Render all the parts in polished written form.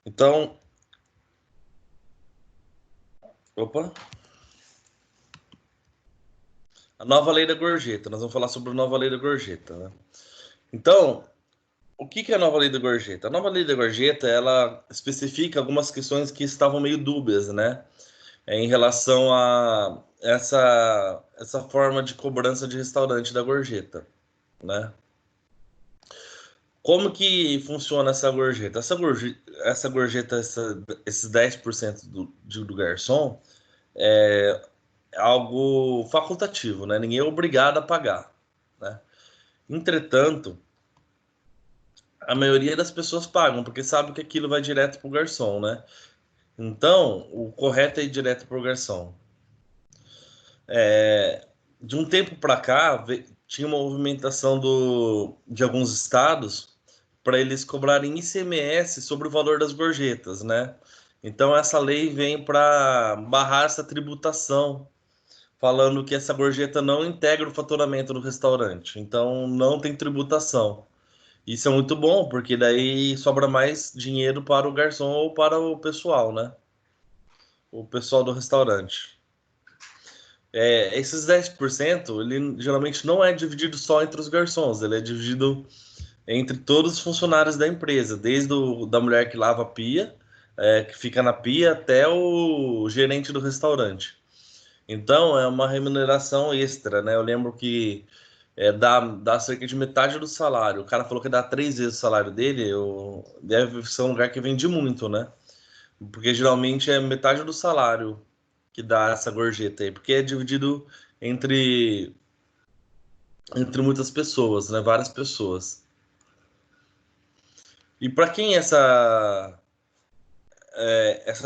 Então, opa, a nova lei da gorjeta. Nós vamos falar sobre a nova lei da gorjeta, né? Então, o que é a nova lei da gorjeta? A nova lei da gorjeta, ela especifica algumas questões que estavam meio dúbias, né? Em relação a essa forma de cobrança de restaurante da gorjeta, né? Como que funciona essa gorjeta? Essa gorjeta, esses 10% do garçom, é algo facultativo, né? Ninguém é obrigado a pagar, né? Entretanto, a maioria das pessoas pagam, porque sabe que aquilo vai direto para o garçom, né? Então, o correto é ir direto para o garçom. De um tempo para cá, tinha uma movimentação de alguns estados para eles cobrarem ICMS sobre o valor das gorjetas, né? Então, essa lei vem para barrar essa tributação, falando que essa gorjeta não integra o faturamento do restaurante. Então, não tem tributação. Isso é muito bom, porque daí sobra mais dinheiro para o garçom ou para o pessoal, né? O pessoal do restaurante. Esses 10%, ele geralmente não é dividido só entre os garçons, ele é dividido entre todos os funcionários da empresa, desde da mulher que lava a pia, que fica na pia, até o gerente do restaurante. Então, é uma remuneração extra, né? Eu lembro que dá cerca de metade do salário. O cara falou que dá 3 vezes o salário dele. Deve ser um lugar que vende muito, né? Porque geralmente é metade do salário que dá essa gorjeta aí, porque é dividido entre, entre muitas pessoas, né? Várias pessoas. E para quem essa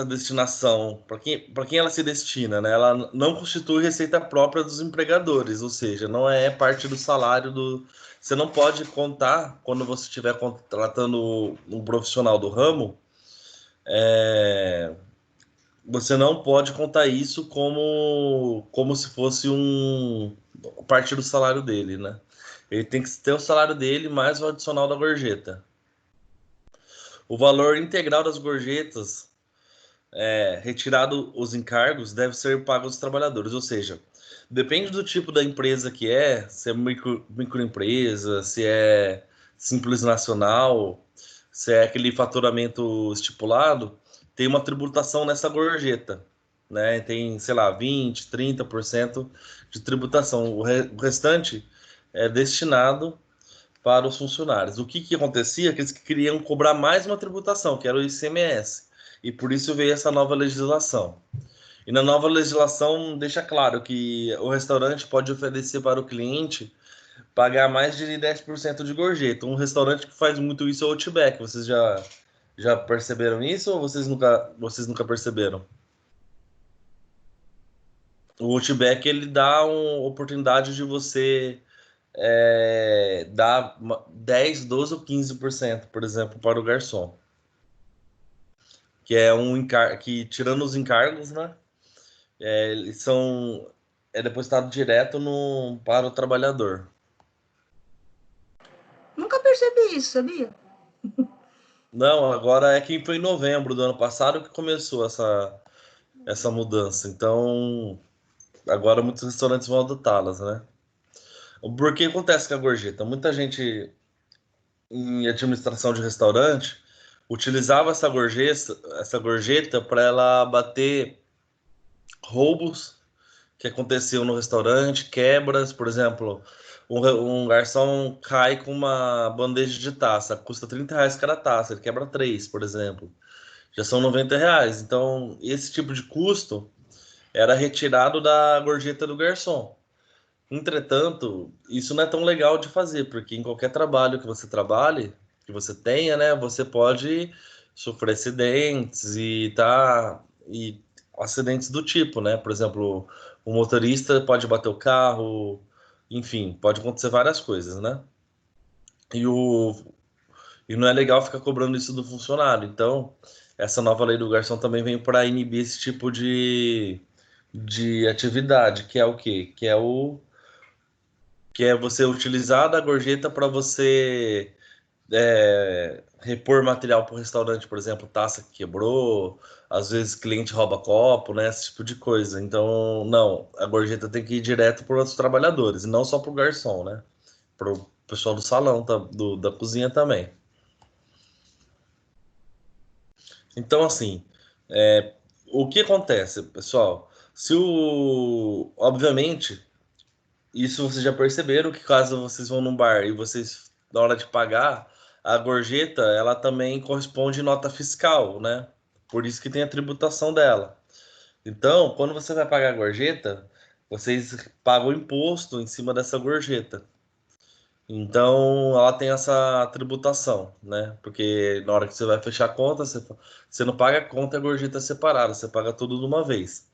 destinação, para quem ela se destina, né? Ela não constitui receita própria dos empregadores, ou seja, não é parte do salário do. Você não pode contar, quando você estiver contratando um profissional do ramo, é, você não pode contar isso como se fosse parte do salário dele, né? Ele tem que ter o salário dele mais o adicional da gorjeta. O valor integral das gorjetas retirado os encargos, deve ser pago aos trabalhadores. Ou seja, depende do tipo da empresa que se é microempresa, se é simples nacional, se é aquele faturamento estipulado, tem uma tributação nessa gorjeta, né? Tem, sei lá, 20, 30% de tributação. O restante é destinado para os funcionários. O que acontecia? Que eles queriam cobrar mais uma tributação, que era o ICMS. E por isso veio essa nova legislação. E na nova legislação deixa claro que o restaurante pode oferecer para o cliente pagar mais de 10% de gorjeta. Um restaurante que faz muito isso é o Outback. Vocês já perceberam isso ou vocês nunca perceberam? O Outback ele dá uma oportunidade de você dar 10, 12 ou 15%, por exemplo, para o garçom. Que é que, tirando os encargos, né? Eles são depositado direto para o trabalhador. Nunca percebi isso, sabia? Não, agora é que foi em novembro do ano passado que começou essa mudança. Então, agora muitos restaurantes vão adotá-las, né? Porque acontece com a gorjeta? Muita gente em administração de restaurante utilizava essa gorjeta para ela bater roubos que aconteceu no restaurante, quebras, por exemplo, um garçom cai com uma bandeja de taça, custa R$ 30 cada taça, ele quebra três, por exemplo. Já são R$ 90. Então, esse tipo de custo era retirado da gorjeta do garçom. Entretanto, isso não é tão legal de fazer, porque em qualquer trabalho que você trabalhe, que você tenha, né, você pode sofrer acidentes e acidentes do tipo, né? Por exemplo, o motorista pode bater o carro, enfim, pode acontecer várias coisas, né? E o e não é legal ficar cobrando isso do funcionário. Então, essa nova lei do garçom também vem para inibir esse tipo de atividade, que é o quê? Que é você utilizar da gorjeta para você repor material para o restaurante, por exemplo, taça que quebrou, às vezes cliente rouba copo, né? Esse tipo de coisa. Então, não, a gorjeta tem que ir direto para os trabalhadores, e não só para o garçom, né? Para o pessoal do salão, da cozinha também. Então, assim, o que acontece, pessoal? Se o. Obviamente, isso vocês já perceberam que caso vocês vão num bar e vocês, na hora de pagar, a gorjeta, ela também corresponde nota fiscal, né? Por isso que tem a tributação dela. Então, quando você vai pagar a gorjeta, vocês pagam imposto em cima dessa gorjeta. Então, ela tem essa tributação, né? Porque na hora que você vai fechar a conta, você não paga a conta e a gorjeta separada, você paga tudo de uma vez.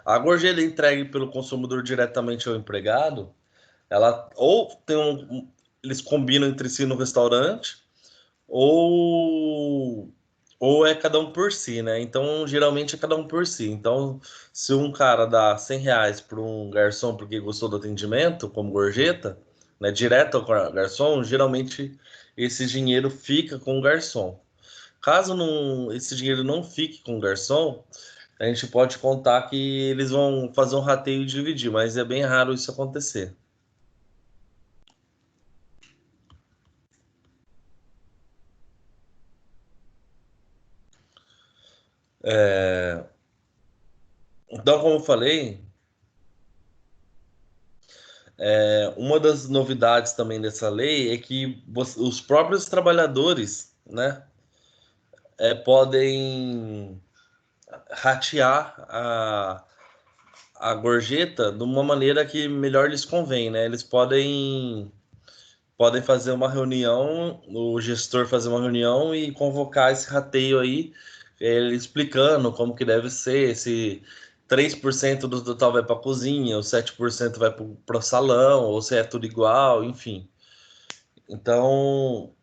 A gorjeta entregue pelo consumidor diretamente ao empregado, ela ou tem eles combinam entre si no restaurante, ou ou é cada um por si, né? Então, geralmente é cada um por si. Então, se um cara dá R$ 100 para um garçom porque gostou do atendimento, como gorjeta, né, direto ao garçom, geralmente esse dinheiro fica com o garçom. Caso não, esse dinheiro não fique com o garçom, a gente pode contar que eles vão fazer um rateio e dividir, mas é bem raro isso acontecer. Então, como eu falei, uma das novidades também dessa lei é que os próprios trabalhadores, né, podem ratear a gorjeta de uma maneira que melhor lhes convém, né? Eles podem fazer uma reunião, o gestor fazer uma reunião e convocar esse rateio aí, ele explicando como que deve ser, se 3% do total vai para a cozinha, ou 7% vai para o salão, ou se é tudo igual, enfim. Então,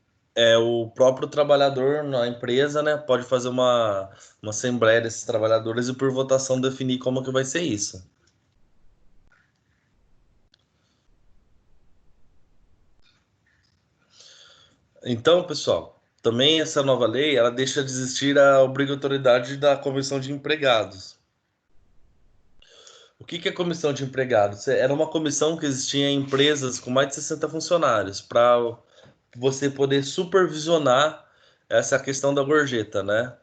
o próprio trabalhador na empresa, né, pode fazer uma assembleia desses trabalhadores e por votação definir como que vai ser isso. Então, pessoal, também essa nova lei, ela deixa de existir a obrigatoriedade da comissão de empregados. O que que é comissão de empregados? Era uma comissão que existia em empresas com mais de 60 funcionários, para você poder supervisionar essa questão da gorjeta, né?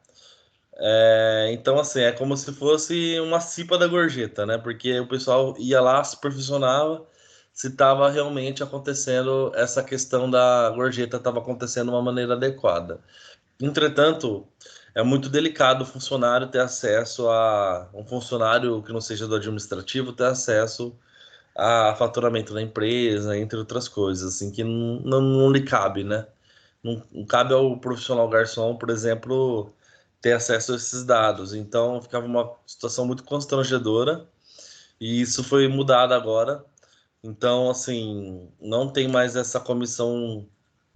Então, assim, é como se fosse uma cipa da gorjeta, né? Porque o pessoal ia lá, supervisionava se estava realmente acontecendo essa questão da gorjeta, estava acontecendo de uma maneira adequada. Entretanto, é muito delicado o funcionário ter acesso a um funcionário que não seja do administrativo ter acesso a faturamento da empresa, entre outras coisas, assim, que não lhe cabe, né? Não cabe ao profissional garçom, por exemplo, ter acesso a esses dados. Então, ficava uma situação muito constrangedora e isso foi mudado agora. Então, assim, não tem mais essa comissão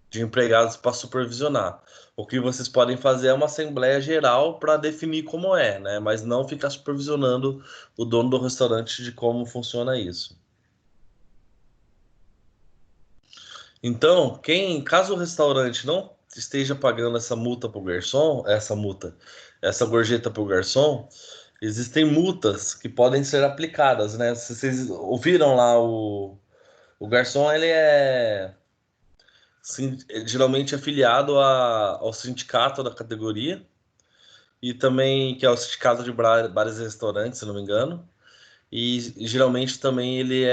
de empregados para supervisionar. O que vocês podem fazer é uma assembleia geral para definir como é, né? Mas não ficar supervisionando o dono do restaurante de como funciona isso. Então, caso o restaurante não esteja pagando essa multa para o garçom, essa gorjeta para o garçom, existem multas que podem ser aplicadas, né? Se vocês ouviram lá, o garçom, ele geralmente afiliado ao sindicato da categoria, e também que é o sindicato de bares e restaurantes, se não me engano, e geralmente também ele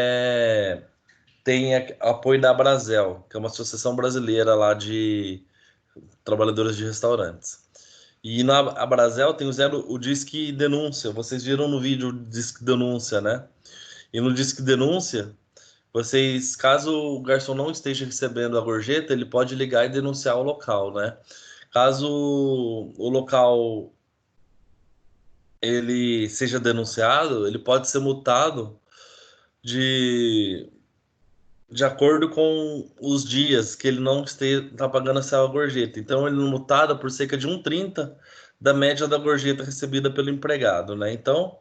tem apoio da Abrazel, que é uma associação brasileira lá de trabalhadores de restaurantes. E na Abrazel tem o Disque Denúncia. Vocês viram no vídeo o Disque Denúncia, né? E no Disque Denúncia, caso o garçom não esteja recebendo a gorjeta, ele pode ligar e denunciar o local, né? Caso o local ele seja denunciado, ele pode ser multado de de acordo com os dias que ele não está pagando essa gorjeta. Então, ele é multado por cerca de 1,30 da média da gorjeta recebida pelo empregado, né? Então,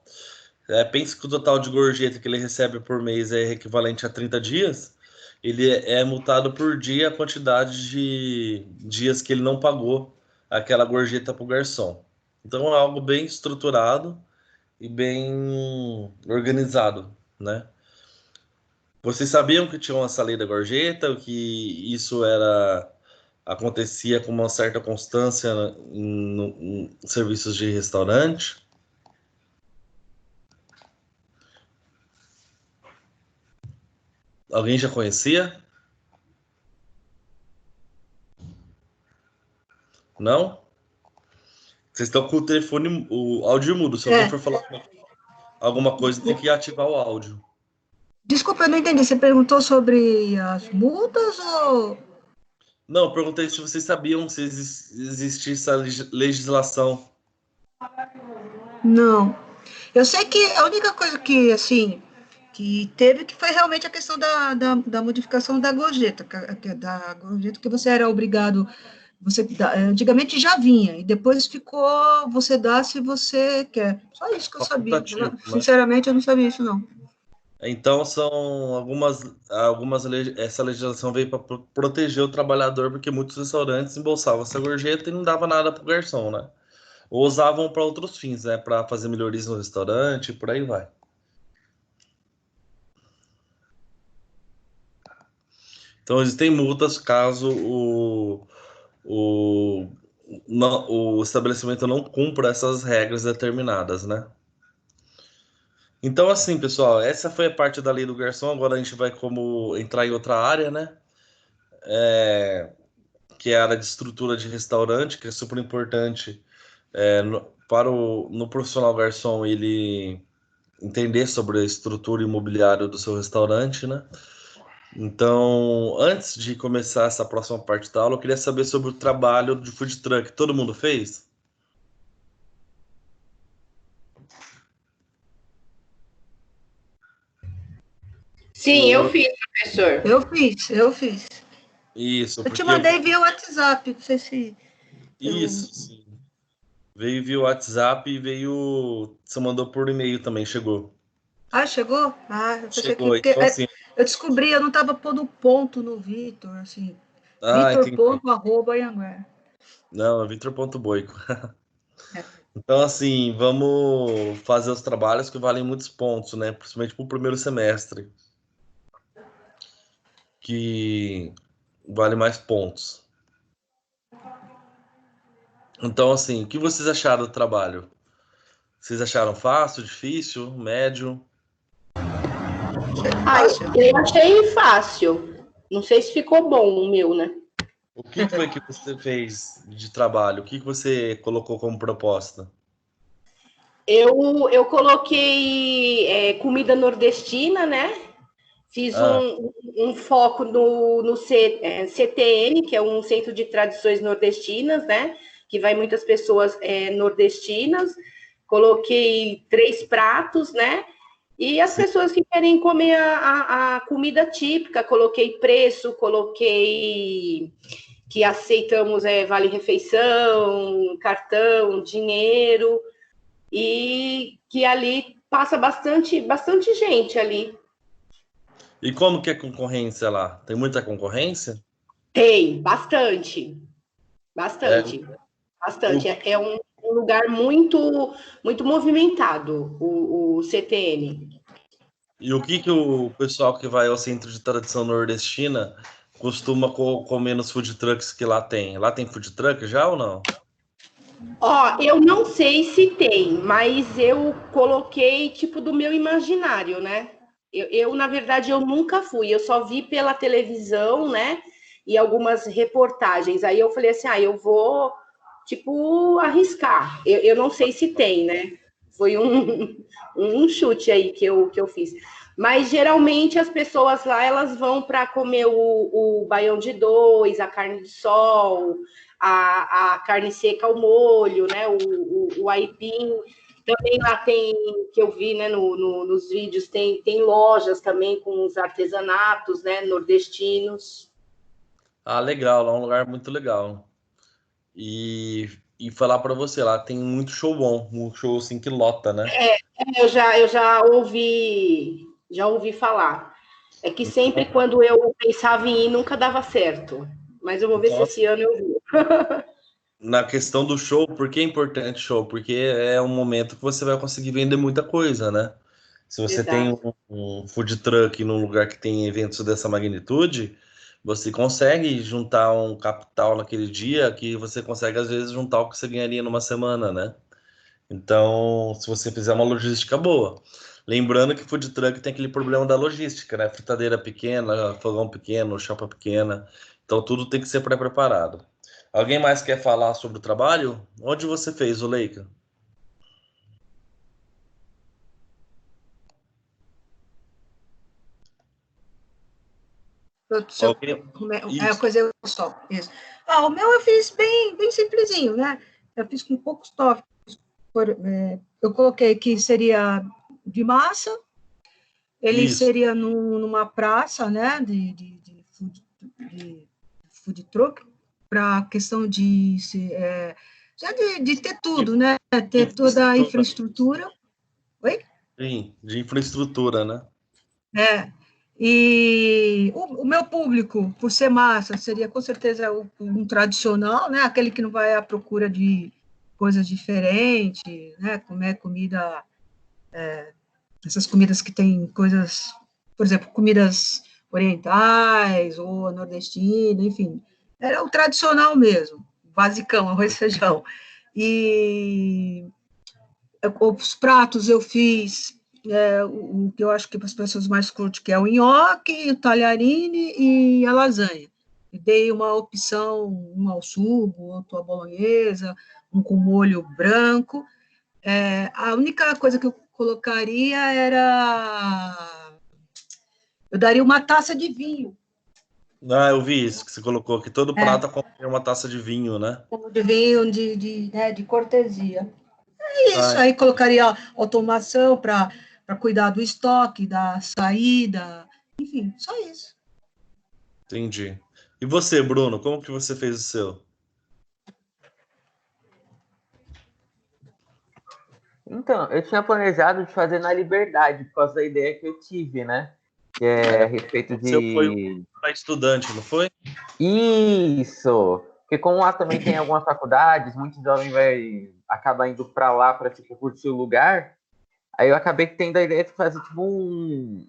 pense que o total de gorjeta que ele recebe por mês é equivalente a 30 dias. ele é multado por dia a quantidade de dias que ele não pagou aquela gorjeta para o garçom. Então é algo bem estruturado e bem organizado, né? Vocês sabiam que tinha essa lei da gorjeta, que isso era acontecia com uma certa constância em serviços de restaurante? Alguém já conhecia? Não? Vocês estão com o telefone, o áudio mudo. Se alguém É, for falar alguma coisa, tem que ativar o áudio. desculpa, eu não entendi. Você perguntou sobre as multas ou... Não, eu perguntei se vocês sabiam se existia essa legislação. Não. Eu sei que a única coisa que, assim, que teve que foi realmente a questão da modificação da gorjeta, da gorjeta que você era obrigado, antigamente já vinha, e depois ficou, você dá se você quer. Só isso que eu sabia. Facultativo, né? Sinceramente, eu não sabia isso, não. Então são essa legislação veio para proteger o trabalhador, porque muitos restaurantes embolsavam essa gorjeta e não dava nada para o garçom, né? Ou usavam para outros fins, né? Para fazer melhorias no restaurante, e por aí vai. Então existem multas caso o, o estabelecimento não cumpra essas regras determinadas, né? Então, assim, pessoal, essa foi a parte da lei do garçom. Agora a gente vai como entrar em outra área, né? Que é a área de estrutura de restaurante, que é super importante para no profissional garçom ele entender sobre a estrutura imobiliária do seu restaurante, né? Então, antes de começar essa próxima parte da aula, eu queria saber sobre o trabalho de food truck. Todo mundo fez? Sim, eu fiz, professor. Eu fiz. Isso, Eu te porque mandei via WhatsApp, não sei se... isso, sim. Veio via WhatsApp e veio. Você mandou por e-mail também, chegou. Ah, chegou? Ah, eu pensei que... Chegou, Porque então assim. eu descobri, eu não estava pondo ponto no Vitor, assim. Ah, Vitor entendi. ponto, arroba, Anhanguera. Não, é Vitor.boico. Então, assim, vamos fazer os trabalhos que valem muitos pontos, né? Principalmente para o primeiro semestre, que vale mais pontos. Então, assim, o que vocês acharam do trabalho? Vocês acharam fácil, difícil, médio? Ah, eu achei fácil. Não sei se ficou bom o meu, né? O que foi que você fez de trabalho? O que você colocou como proposta? Eu coloquei comida nordestina, né? Fiz Ah, um foco no CTN, que é um Centro de Tradições Nordestinas, né? Que vai muitas pessoas nordestinas. Coloquei 3 pratos, né? E as sim. pessoas que querem comer a comida típica, coloquei preço, coloquei que aceitamos vale refeição, cartão, dinheiro, e que ali passa bastante gente ali. E como que é a concorrência lá? Tem muita concorrência? Tem, bastante, É, bastante, o, bastante. É um lugar muito movimentado, o CTN. e o que o pessoal que vai ao Centro de Tradição Nordestina costuma comer nos food trucks que lá tem? Lá tem food truck já ou não? Ó, eu não sei se tem, mas eu coloquei tipo do meu imaginário, né? Na verdade, eu nunca fui, eu só vi pela televisão, né? E algumas reportagens. Aí eu falei assim: eu vou, tipo, arriscar. Eu não sei se tem, né? Foi um chute aí que eu fiz. Mas geralmente as pessoas lá elas vão para comer o baião de dois, a carne de sol, a carne seca ao molho, né? O aipim. Também lá tem, que eu vi né, nos vídeos, tem lojas também com os artesanatos né, nordestinos. Ah, legal, lá é um lugar muito legal. E falar para você, lá tem muito show bom, um show assim que lota, né? Eu já ouvi falar. É que sempre quando eu pensava em ir, nunca dava certo. Mas eu vou ver se esse ano eu vou. Na questão do show, por que é importante show? Porque é um momento que você vai conseguir vender muita coisa, né? Se você tem Exato. um food truck num lugar que tem eventos dessa magnitude, você consegue juntar um capital naquele dia que você consegue, às vezes, juntar o que você ganharia numa semana, né? Então, se você fizer uma logística boa. Lembrando que food truck tem aquele problema da logística, né? Fritadeira pequena, fogão pequeno, chapa pequena. Então, tudo tem que ser pré-preparado. Alguém mais quer falar sobre o trabalho? Onde você fez o Leica? Alguém? É a Isso, coisa só, isso. O meu eu fiz bem simplesinho, né? Eu fiz com poucos tópicos. Eu coloquei que seria de massa, ele isso. seria numa praça, né, de food truck, para a questão já de ter tudo, né, ter toda a Infraestrutura. infraestrutura. Oi? Sim, de infraestrutura, né? É. E o meu público, por ser massa, seria com certeza um tradicional, né, aquele que não vai à procura de coisas diferentes, né, comer comida, essas comidas que tem coisas, por exemplo, comidas orientais ou nordestinas, enfim, era o tradicional mesmo, basicão, arroz e feijão. E os pratos eu fiz o que eu acho que as pessoas mais curtem, que é o nhoque, o talharine e a lasanha. E dei uma opção, um ao sugo, outro à bolonhesa, um com molho branco. A única coisa que eu colocaria eu daria uma taça de vinho. Ah, eu vi isso que você colocou, que todo prato acompanha uma taça de vinho, né? De vinho, de cortesia. É isso, Ah, aí colocaria automação para cuidar do estoque, da saída, enfim, só isso. entendi. E você, Bruno, como que você fez o seu? Então, eu tinha planejado de fazer na Liberdade, por causa da ideia que eu tive, né? Que é a respeito O seu foi de... para estudante, não foi? Isso! Porque como lá também tem algumas faculdades, muitos jovens acaba indo para lá para tipo, curtir o lugar, aí eu acabei tendo a ideia de fazer tipo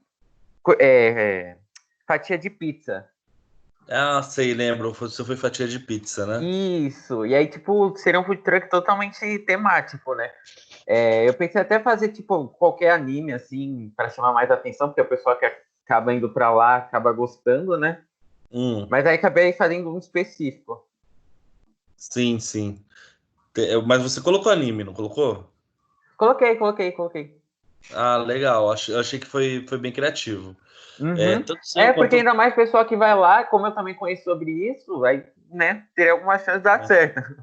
fatia de pizza. Ah, sei, lembro. Você foi fatia de pizza, né? Isso! E aí, tipo, seria um food truck totalmente temático, né? Eu pensei até fazer, tipo, qualquer anime, assim, para chamar mais atenção, porque a pessoa que acaba indo para lá acaba gostando, né? Mas aí acabei fazendo um específico. Sim, sim. Mas você colocou anime, não colocou? Coloquei. Ah, legal. Achei que foi bem criativo. Uhum. Tanto seu Porque quanto. ainda mais pessoal que vai lá, como eu também conheço sobre isso, aí, né, teria alguma chance de dar certo.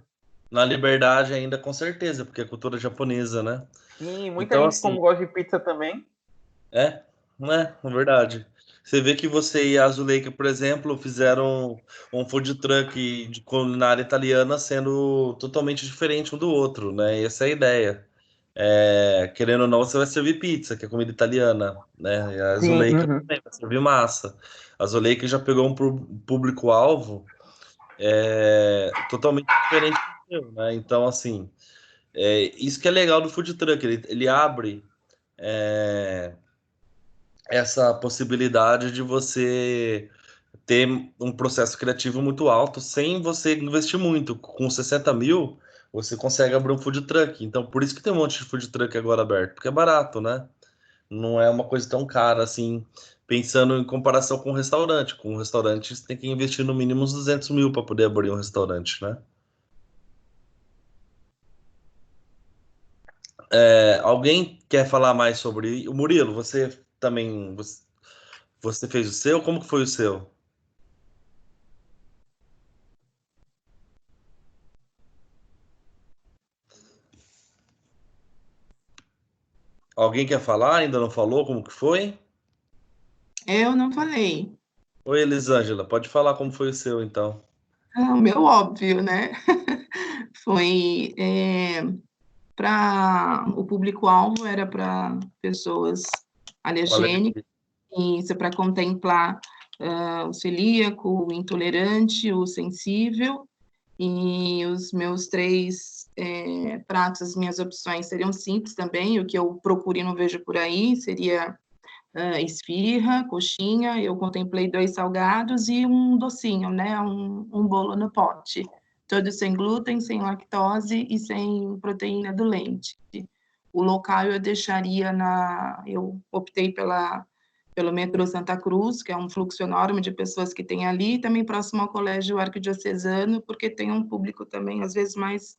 Na Liberdade ainda, com certeza, porque é cultura japonesa, né? Sim, muita Então, gente assim, como gosta de pizza também. não é verdade. Você vê que você e a Zuleika, por exemplo, fizeram um food truck de culinária italiana sendo totalmente diferente um do outro, né? Essa é a ideia. Querendo ou não, você vai servir pizza, que é comida italiana, né? E a Sim, Zuleika uhum. também vai servir massa. A Zuleika já pegou um público-alvo totalmente diferente do seu, né? Então, assim, isso que é legal do food truck, ele abre essa possibilidade de você ter um processo criativo muito alto sem você investir muito. Com 60 mil, você consegue abrir um food truck. Então, por isso que tem um monte de food truck agora aberto, porque é barato, né? Não é uma coisa tão cara assim, pensando em comparação com um restaurante. Com um restaurante, você tem que investir no mínimo uns 200 mil para poder abrir um restaurante, né? Alguém quer falar mais sobre o Murilo? Você também você fez o seu? Como que foi o seu? Alguém quer falar? Ainda não falou como que foi? Eu não falei. Oi, Elisângela, pode falar como foi o seu, então. O meu óbvio, né? Foi para o público-alvo era para pessoas Com alergia. alergênicas Isso, para contemplar o celíaco, o intolerante, o sensível, e os meus 3 pratos, as minhas opções seriam simples também, o que eu procuro e não vejo por aí, seria esfirra, coxinha, eu contemplei 2 salgados e um docinho, né, um bolo no pote, todos sem glúten, sem lactose e sem proteína do leite. O local eu deixaria eu optei pelo metrô Santa Cruz, que é um fluxo enorme de pessoas que tem ali, e também próximo ao Colégio Arquidiocesano, porque tem um público também, às vezes, mais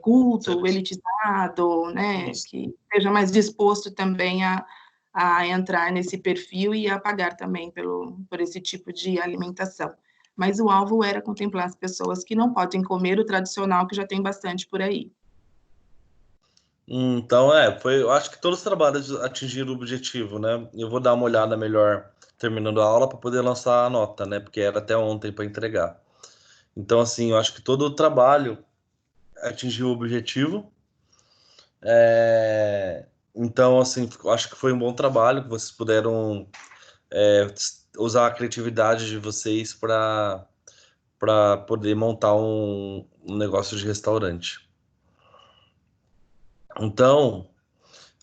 culto, elitizado, né, que seja mais disposto também a entrar nesse perfil e a pagar também por esse tipo de alimentação. Mas o alvo era contemplar as pessoas que não podem comer o tradicional, que já tem bastante por aí. Então, eu acho que todos os trabalhos atingiram o objetivo, né? Eu vou dar uma olhada melhor terminando a aula para poder lançar a nota, né? Porque era até ontem para entregar. Então, assim, eu acho que todo o trabalho atingiu o objetivo. Então, assim, eu acho que foi um bom trabalho, que vocês puderam usar a criatividade de vocês para poder montar um negócio de restaurante. Então,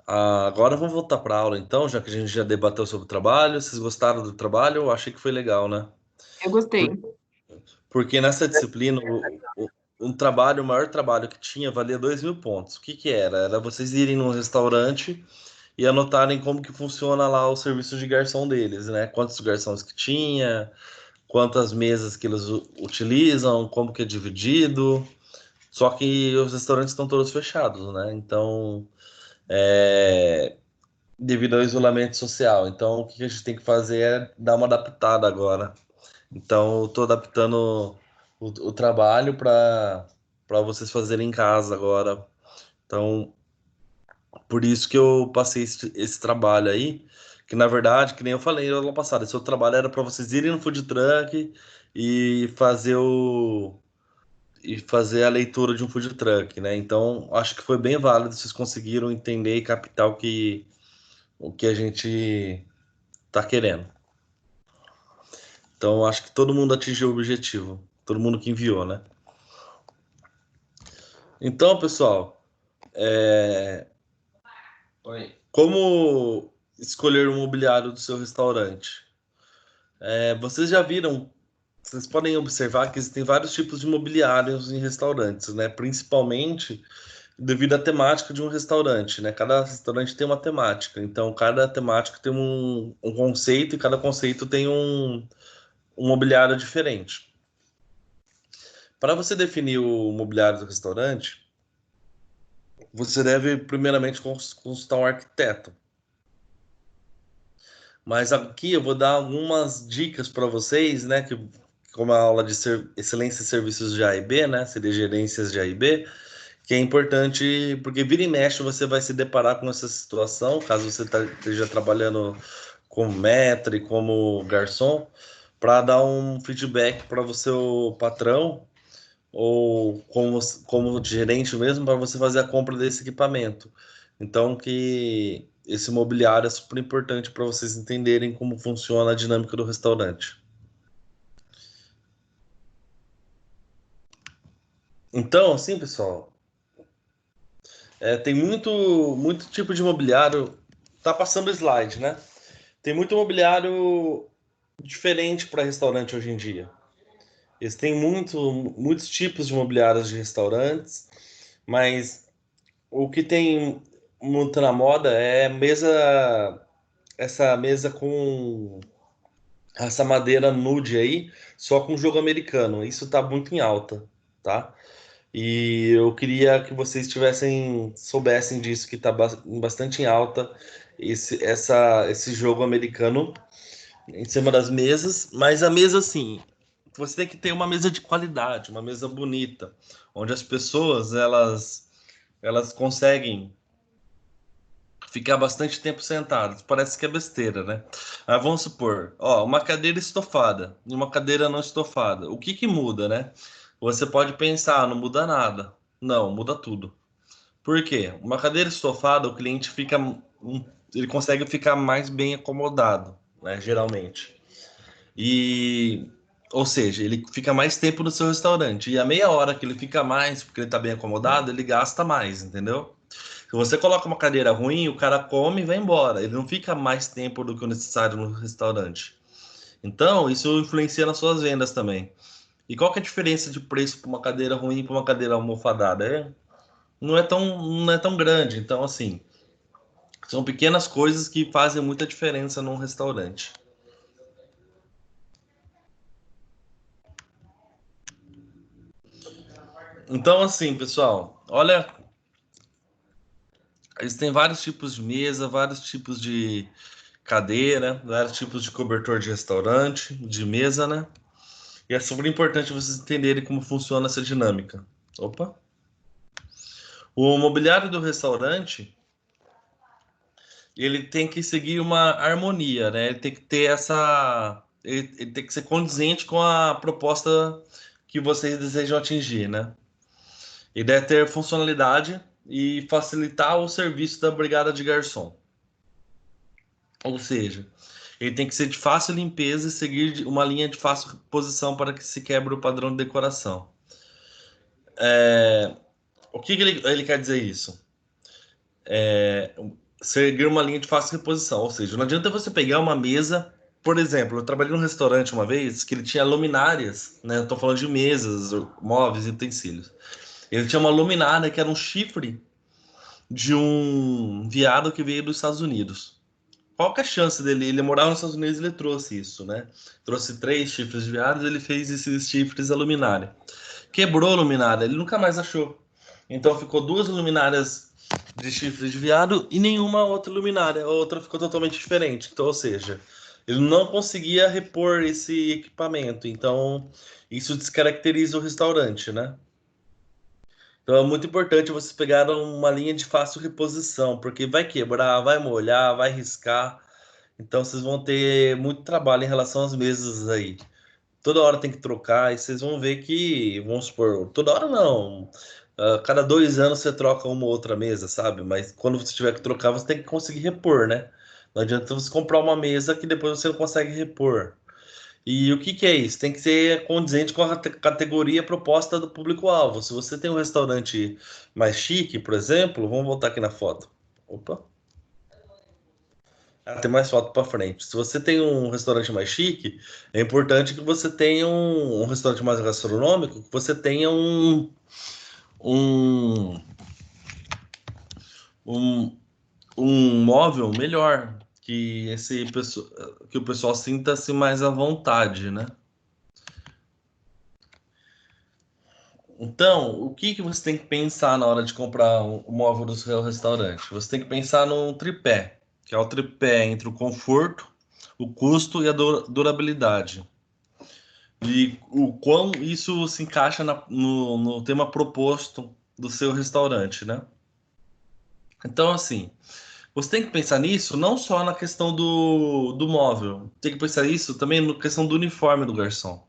agora vamos voltar para a aula, então, já que a gente já debateu sobre o trabalho. Vocês gostaram do trabalho? Eu achei que foi legal, né? Eu gostei. Porque nessa disciplina, o maior trabalho que tinha, valia 2.000 pontos. O que que era? Era vocês irem num restaurante e anotarem como que funciona lá o serviço de garçom deles, né? Quantos garçons que tinha, quantas mesas que eles utilizam, como que é dividido. Só que os restaurantes estão todos fechados, né? Então, devido ao isolamento social. Então, o que a gente tem que fazer é dar uma adaptada agora. Então, eu estou adaptando o trabalho para vocês fazerem em casa agora. Então, por isso que eu passei esse trabalho aí, que na verdade, que nem eu falei no ano passado, esse outro trabalho era para vocês irem no food truck e fazer a leitura de um food truck, né? Então, acho que foi bem válido, vocês conseguiram entender e captar o que a gente tá querendo. Então, acho que todo mundo atingiu o objetivo, todo mundo que enviou, né? Então, pessoal, como escolher o mobiliário do seu restaurante? Vocês já viram, vocês podem observar que existem vários tipos de mobiliários em restaurantes, né? Principalmente devido à temática de um restaurante, né? Cada restaurante tem uma temática, então cada temática tem um conceito e cada conceito tem um mobiliário diferente. Para você definir o mobiliário do restaurante, você deve primeiramente consultar um arquiteto. Mas aqui eu vou dar algumas dicas para vocês, né? Que como a aula de excelência e serviços de A e B, né? Seria gerências de A e B, que é importante porque vira e mexe você vai se deparar com essa situação, caso você esteja trabalhando como maître, como garçom, para dar um feedback para o seu patrão ou como gerente mesmo, para você fazer a compra desse equipamento. Então, que esse mobiliário é super importante para vocês entenderem como funciona a dinâmica do restaurante. Então, assim, pessoal, tem muito tipo de mobiliário. Tá passando o slide, né? Tem muito mobiliário diferente para restaurante hoje em dia. Eles têm muitos tipos de mobiliários de restaurantes, mas o que tem muito na moda é essa mesa com essa madeira nude aí, só com jogo americano. Isso tá muito em alta, tá? E eu queria que vocês soubessem disso, que tá bastante em alta esse jogo americano em cima das mesas, mas a mesa, assim, você tem que ter uma mesa de qualidade, uma mesa bonita, onde as pessoas, elas conseguem ficar bastante tempo sentadas. Parece que é besteira, né? Mas vamos supor, uma cadeira estofada e uma cadeira não estofada. O que que muda, né? Você pode pensar, não muda nada. Não, muda tudo. Por quê? Uma cadeira estofada, o cliente fica ele consegue ficar mais bem acomodado, né, geralmente. Ou seja, ele fica mais tempo no seu restaurante. E a meia hora que ele fica mais, porque ele está bem acomodado, ele gasta mais, entendeu? Se você coloca uma cadeira ruim, o cara come e vai embora. Ele não fica mais tempo do que o necessário no restaurante. Então, isso influencia nas suas vendas também. E qual que é a diferença de preço para uma cadeira ruim e para uma cadeira almofadada? Não é tão grande. Então, assim, são pequenas coisas que fazem muita diferença num restaurante. Então, assim, pessoal, olha, eles têm vários tipos de mesa, vários tipos de cadeira, vários tipos de cobertor de restaurante, de mesa, né? E é super importante vocês entenderem como funciona essa dinâmica. Opa! O mobiliário do restaurante, ele tem que seguir uma harmonia, né? Ele tem que ter ele tem que ser condizente com a proposta que vocês desejam atingir, né? Ele deve ter funcionalidade e facilitar o serviço da brigada de garçom. Ou seja, ele tem que ser de fácil limpeza e seguir uma linha de fácil reposição para que se quebre o padrão de decoração. O que ele quer dizer isso? Seguir uma linha de fácil reposição, ou seja, não adianta você pegar uma mesa, por exemplo, eu trabalhei num restaurante uma vez que ele tinha luminárias, né? Eu tô falando de mesas, móveis e utensílios. Ele tinha uma luminária que era um chifre de um veado que veio dos Estados Unidos. Qual que é a chance dele? Ele morava nos Estados Unidos e ele trouxe isso, né? Trouxe 3 chifres de veados, ele fez esses chifres a luminária. Quebrou a luminária, ele nunca mais achou. Então ficou 2 luminárias de chifres de veado e nenhuma outra luminária. A outra ficou totalmente diferente. Então, ou seja, ele não conseguia repor esse equipamento. Então, isso descaracteriza o restaurante, né? Então é muito importante vocês pegarem uma linha de fácil reposição, porque vai quebrar, vai molhar, vai riscar. Então vocês vão ter muito trabalho em relação às mesas aí. Toda hora tem que trocar e vocês vão ver que, vamos supor, toda hora não. Cada 2 anos você troca uma ou outra mesa, sabe? Mas quando você tiver que trocar, você tem que conseguir repor, né? Não adianta você comprar uma mesa que depois você não consegue repor. E o que é isso? Tem que ser condizente com a categoria proposta do público-alvo. Se você tem um restaurante mais chique, por exemplo, vamos voltar aqui na foto. Opa! Tem mais foto para frente. Se você tem um restaurante mais chique, é importante que você tenha um restaurante mais gastronômico, que você tenha um, um móvel melhor, que que o pessoal sinta-se mais à vontade, né? Então, o que você tem que pensar na hora de comprar o móvel do seu restaurante? Você tem que pensar no tripé, que é o tripé entre o conforto, o custo e a durabilidade. E o quão isso se encaixa no tema proposto do seu restaurante, né? Então, assim, você tem que pensar nisso não só na questão do móvel, tem que pensar isso também na questão do uniforme do garçom.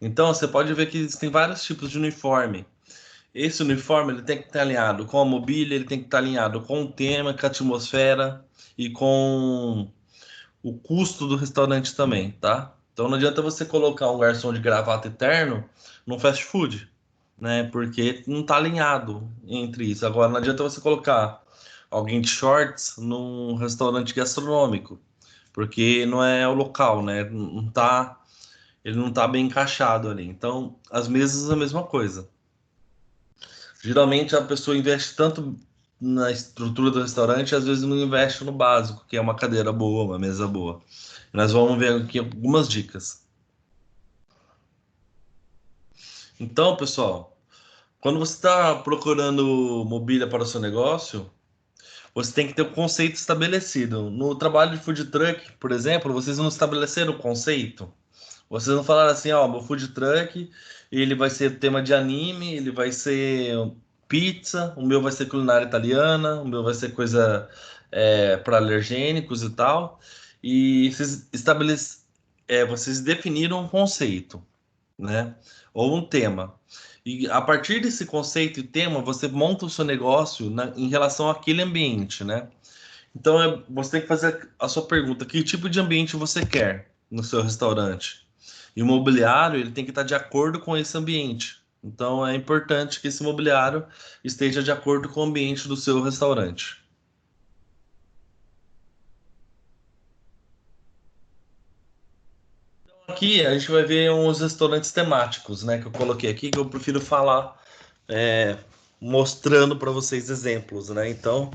Então, você pode ver que existem vários tipos de uniforme. Esse uniforme ele tem que estar alinhado com a mobília, ele tem que estar alinhado com o tema, com a atmosfera e com o custo do restaurante também, tá? Então não adianta você colocar um garçom de gravata eterno no fast food, né? Porque não está alinhado entre isso. Agora não adianta você colocar alguém de shorts num restaurante gastronômico, porque não é o local, né? Ele não tá bem encaixado ali. Então, as mesas é a mesma coisa. Geralmente a pessoa investe tanto na estrutura do restaurante, às vezes não investe no básico, que é uma cadeira boa, uma mesa boa. Nós vamos ver aqui algumas dicas. Então, pessoal, quando você está procurando mobília para o seu negócio, você tem que ter o conceito estabelecido. No trabalho de food truck, por exemplo, vocês não estabeleceram o conceito. Vocês não falaram assim, ó, meu food truck, ele vai ser tema de anime, ele vai ser pizza, o meu vai ser culinária italiana, o meu vai ser coisa para alergênicos e tal. E vocês definiram um conceito, né? Ou um tema. E a partir desse conceito e tema, você monta o seu negócio em relação àquele ambiente, né? Então, você tem que fazer a sua pergunta: que tipo de ambiente você quer no seu restaurante? E o mobiliário, ele tem que estar de acordo com esse ambiente. Então, é importante que esse mobiliário esteja de acordo com o ambiente do seu restaurante. Aqui a gente vai ver uns restaurantes temáticos, né? Que eu coloquei aqui, que eu prefiro falar mostrando para vocês exemplos, né? Então,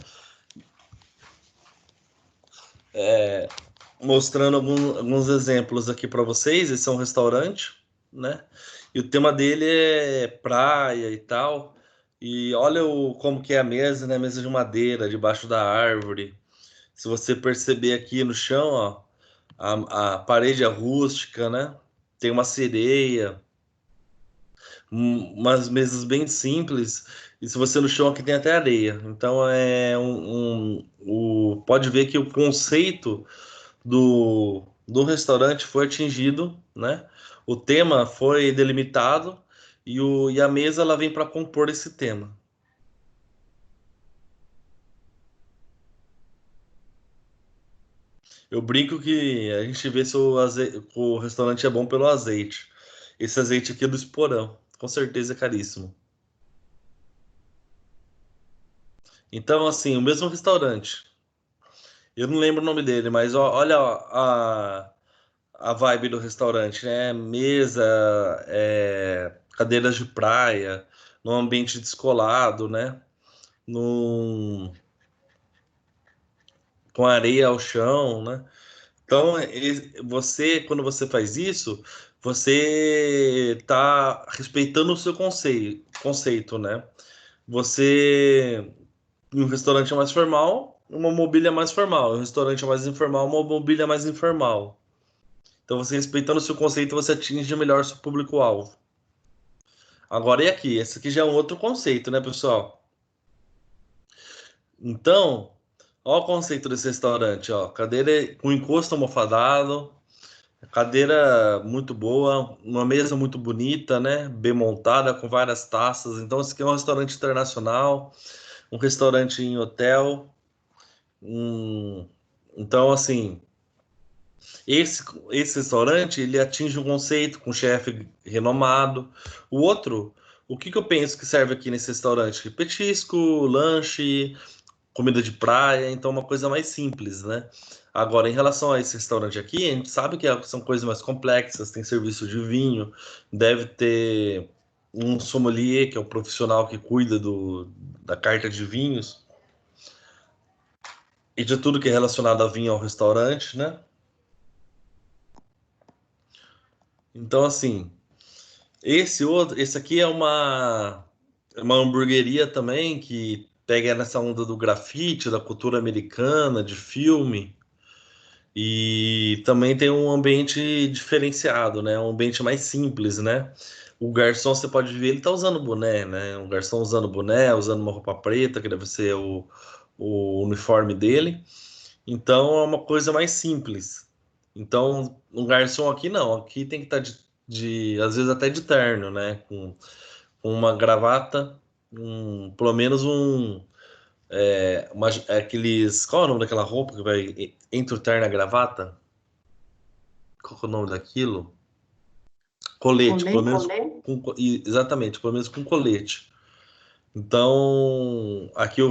mostrando alguns exemplos aqui para vocês. Esse é um restaurante, né? E o tema dele é praia e tal. E olha como que é a mesa, né? Mesa de madeira, debaixo da árvore. Se você perceber aqui no chão, ó, a parede é rústica, né? Tem uma sereia, umas mesas bem simples. E se você no chão aqui tem até areia. Então pode ver que o conceito do restaurante foi atingido, né? O tema foi delimitado e a mesa ela vem para compor esse tema. Eu brinco que a gente vê se o restaurante é bom pelo azeite. Esse azeite aqui é do Esporão, com certeza é caríssimo. Então, assim, o mesmo restaurante. Eu não lembro o nome dele, mas olha a vibe do restaurante, né? Mesa, cadeiras de praia, num ambiente descolado, né? Num, com areia ao chão, né? Então, quando você faz isso, você está respeitando o seu conceito, né? Você, em um restaurante mais formal, uma mobília mais formal. Em um restaurante mais informal, uma mobília mais informal. Então, você respeitando o seu conceito, você atinge melhor seu público-alvo. Agora, e aqui? Esse aqui já é um outro conceito, né, pessoal? Então, ó o conceito desse restaurante, ó. Cadeira com encosto almofadado, cadeira muito boa, uma mesa muito bonita, né? Bem montada, com várias taças. Então, esse aqui é um restaurante internacional, um restaurante em hotel. Então, assim, esse, esse restaurante, ele atinge um conceito com chefe renomado. O outro, o que eu penso que serve aqui nesse restaurante? Petisco, lanche, comida de praia, então uma coisa mais simples, né? Agora, em relação a esse restaurante aqui, a gente sabe que são coisas mais complexas, tem serviço de vinho, deve ter um sommelier, que é o profissional que cuida da carta de vinhos e de tudo que é relacionado a vinho ao restaurante, né? Então, assim, esse aqui é uma hamburgueria também que pega nessa onda do grafite, da cultura americana, de filme. E também tem um ambiente diferenciado, né? Um ambiente mais simples, né? O garçom, você pode ver, ele tá usando boné, né? O garçom usando boné, usando uma roupa preta, que deve ser o uniforme dele. Então é uma coisa mais simples. Então, um garçom aqui não, aqui tem que estar às vezes até de terno, né? Com uma gravata, pelo menos aqueles. Qual é o nome daquela roupa que vai entre o terno e a gravata? Qual que é o nome daquilo? Colete, pelo menos exatamente, pelo menos com colete. Então, aqui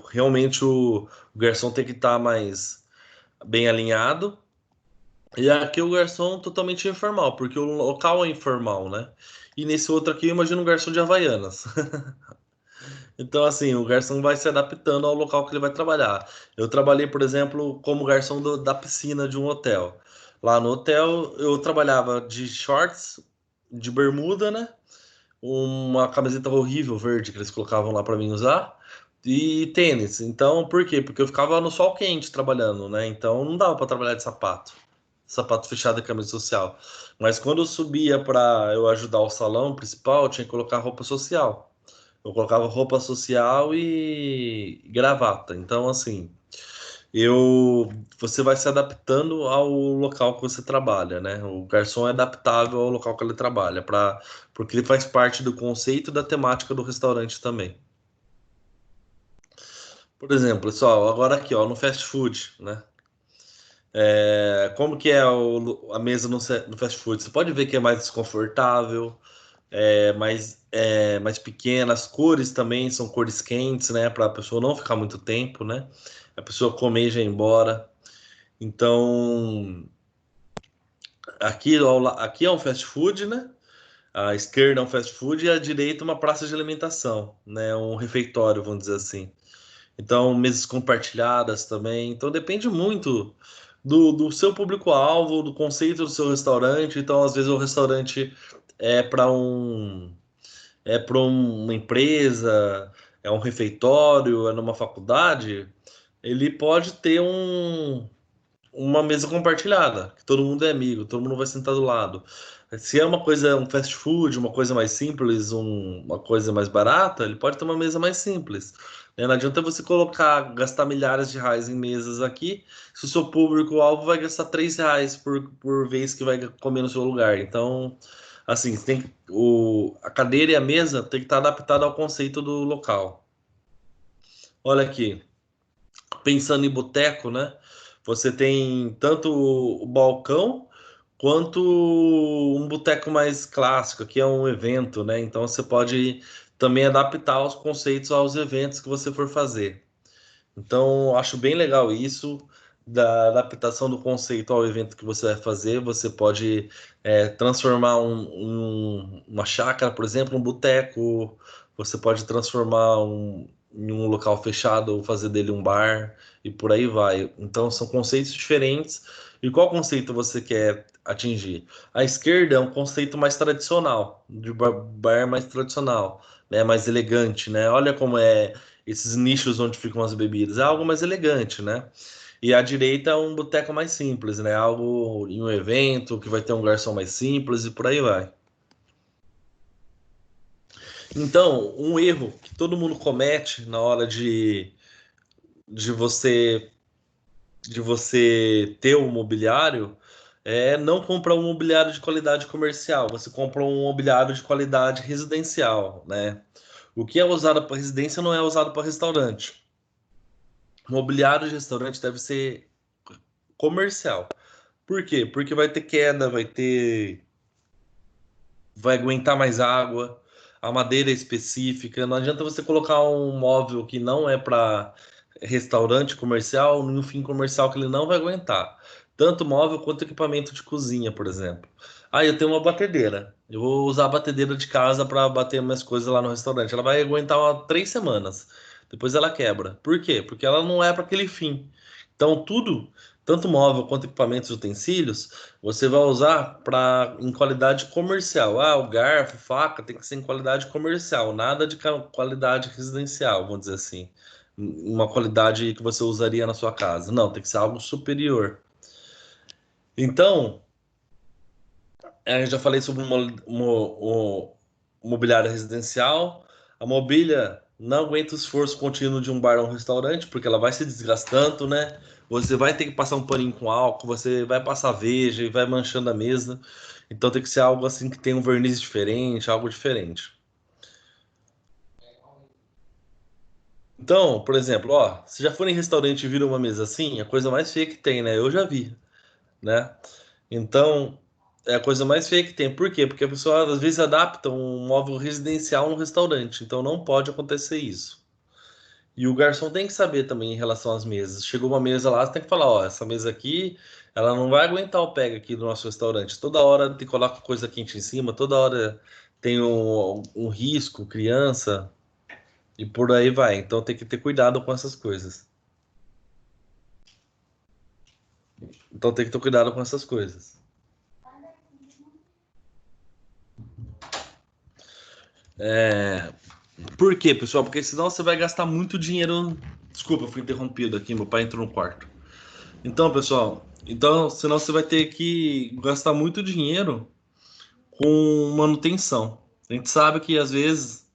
realmente o garçom tem que estar mais bem alinhado. E aqui o garçom totalmente informal, porque o local é informal, né? E nesse outro aqui eu imagino um garçom de Havaianas. Então, assim, o garçom vai se adaptando ao local que ele vai trabalhar. Eu trabalhei, por exemplo, como garçom da piscina de um hotel. Lá no hotel, eu trabalhava de shorts, de bermuda, né? Uma camiseta horrível verde que eles colocavam lá para mim usar e tênis. Então, por quê? Porque eu ficava no sol quente trabalhando, né? Então, não dava para trabalhar de sapato fechado e camisa social. Mas quando eu subia para eu ajudar o salão principal, eu tinha que colocar roupa social. Eu colocava roupa social e gravata. Então, assim, você vai se adaptando ao local que você trabalha, né? O garçom é adaptável ao local que ele trabalha, porque ele faz parte do conceito e da temática do restaurante também. Por exemplo, pessoal, agora aqui, ó, no fast food, né? Como que é a mesa no fast food? Você pode ver que é mais desconfortável, mais pequena, as cores também são cores quentes, né? Para a pessoa não ficar muito tempo, né? A pessoa comer e já ir embora. Então, aqui é um fast food, né? A esquerda é um fast food e a direita uma praça de alimentação, né? Um refeitório, vamos dizer assim. Então, mesas compartilhadas também. Então, depende muito do seu público-alvo, do conceito do seu restaurante. Então, às vezes, o restaurante é para uma empresa, é um refeitório, é numa faculdade. Ele pode ter uma mesa compartilhada, que todo mundo é amigo, todo mundo vai sentar do lado. Se é uma coisa, um fast food, uma coisa mais simples, uma coisa mais barata, ele pode ter uma mesa mais simples. Né? Não adianta você gastar milhares de reais em mesas aqui, se o seu público-alvo vai gastar R$ 3 por vez que vai comer no seu lugar. Então, assim, a cadeira e a mesa tem que estar adaptada ao conceito do local. Olha aqui, pensando em boteco, né? Você tem tanto o balcão quanto um boteco mais clássico, que é um evento, né? Então você pode também adaptar os conceitos aos eventos que você for fazer. Então, acho bem legal isso, da adaptação do conceito ao evento que você vai fazer. Você pode transformar uma chácara, por exemplo, um boteco. Você pode transformar em um local fechado, fazer dele um bar e por aí vai. Então, são conceitos diferentes. E qual conceito você quer atingir? A esquerda é um conceito mais tradicional, de bar mais tradicional, né? Mais elegante, né? Olha como é esses nichos onde ficam as bebidas. É algo mais elegante, né? E à direita é um boteco mais simples, né? Algo em um evento que vai ter um garçom mais simples e por aí vai. Então, um erro que todo mundo comete na hora de você de você ter um mobiliário é não comprar um mobiliário de qualidade comercial. Você compra um mobiliário de qualidade residencial, né? O que é usado para residência não é usado para restaurante. Mobiliário de restaurante deve ser comercial. Por quê? Porque vai ter queda, vai aguentar mais água, a madeira é específica. Não adianta você colocar um móvel que não é para restaurante comercial no fim comercial que ele não vai aguentar. Tanto móvel quanto equipamento de cozinha, por exemplo. Ah, eu tenho uma batedeira. Eu vou usar a batedeira de casa para bater minhas coisas lá no restaurante. Ela vai aguentar 3 semanas. Depois ela quebra. Por quê? Porque ela não é para aquele fim. Então, tudo, tanto móvel quanto equipamentos e utensílios, você vai usar em qualidade comercial. Ah, o garfo, faca tem que ser em qualidade comercial, nada de qualidade residencial, vamos dizer assim. Uma qualidade que você usaria na sua casa. Não, tem que ser algo superior. Então, eu já falei sobre o mobiliário residencial. A mobília não aguenta o esforço contínuo de um bar ou um restaurante, porque ela vai se desgastando, né? Você vai ter que passar um paninho com álcool, você vai passar veja e vai manchando a mesa. Então tem que ser algo assim que tem um verniz diferente, algo diferente. Então, por exemplo, ó, se já for em restaurante e vira uma mesa assim, é a coisa mais feia que tem, né? Eu já vi, né? Então, é a coisa mais feia que tem. Por quê? Porque a pessoa às vezes adapta um móvel residencial no restaurante. Então não pode acontecer isso. E o garçom tem que saber também em relação às mesas. Chegou uma mesa lá, você tem que falar, ó, essa mesa aqui, ela não vai aguentar o pega aqui do nosso restaurante. Toda hora te coloca coisa quente em cima, toda hora tem um risco, criança, e por aí vai. Então tem que ter cuidado com essas coisas. Então tem que ter cuidado com essas coisas. Por quê, pessoal? Porque senão você vai gastar muito dinheiro. Desculpa, eu fui interrompido aqui, meu pai entrou no quarto. Então, pessoal, senão você vai ter que gastar muito dinheiro com manutenção. A gente sabe que às vezes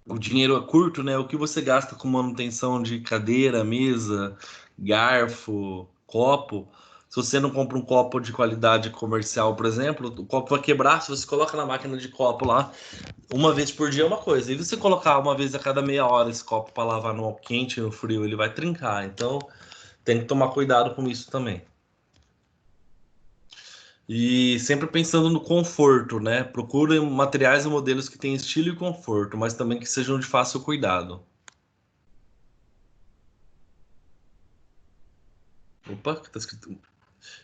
o dinheiro é curto, né? O que você gasta com manutenção de cadeira, mesa, garfo, copo. Se você não compra um copo de qualidade comercial, por exemplo, o copo vai quebrar. Se você coloca na máquina de copo lá, Uma vez por dia é uma coisa. E você colocar uma vez a cada meia hora esse copo para lavar no quente e no frio, ele vai trincar. Então, tem que tomar cuidado com isso também. E sempre pensando no conforto, né? Procure materiais e modelos que tenham estilo e conforto, mas também que sejam de fácil cuidado. Opa, que tá escrito.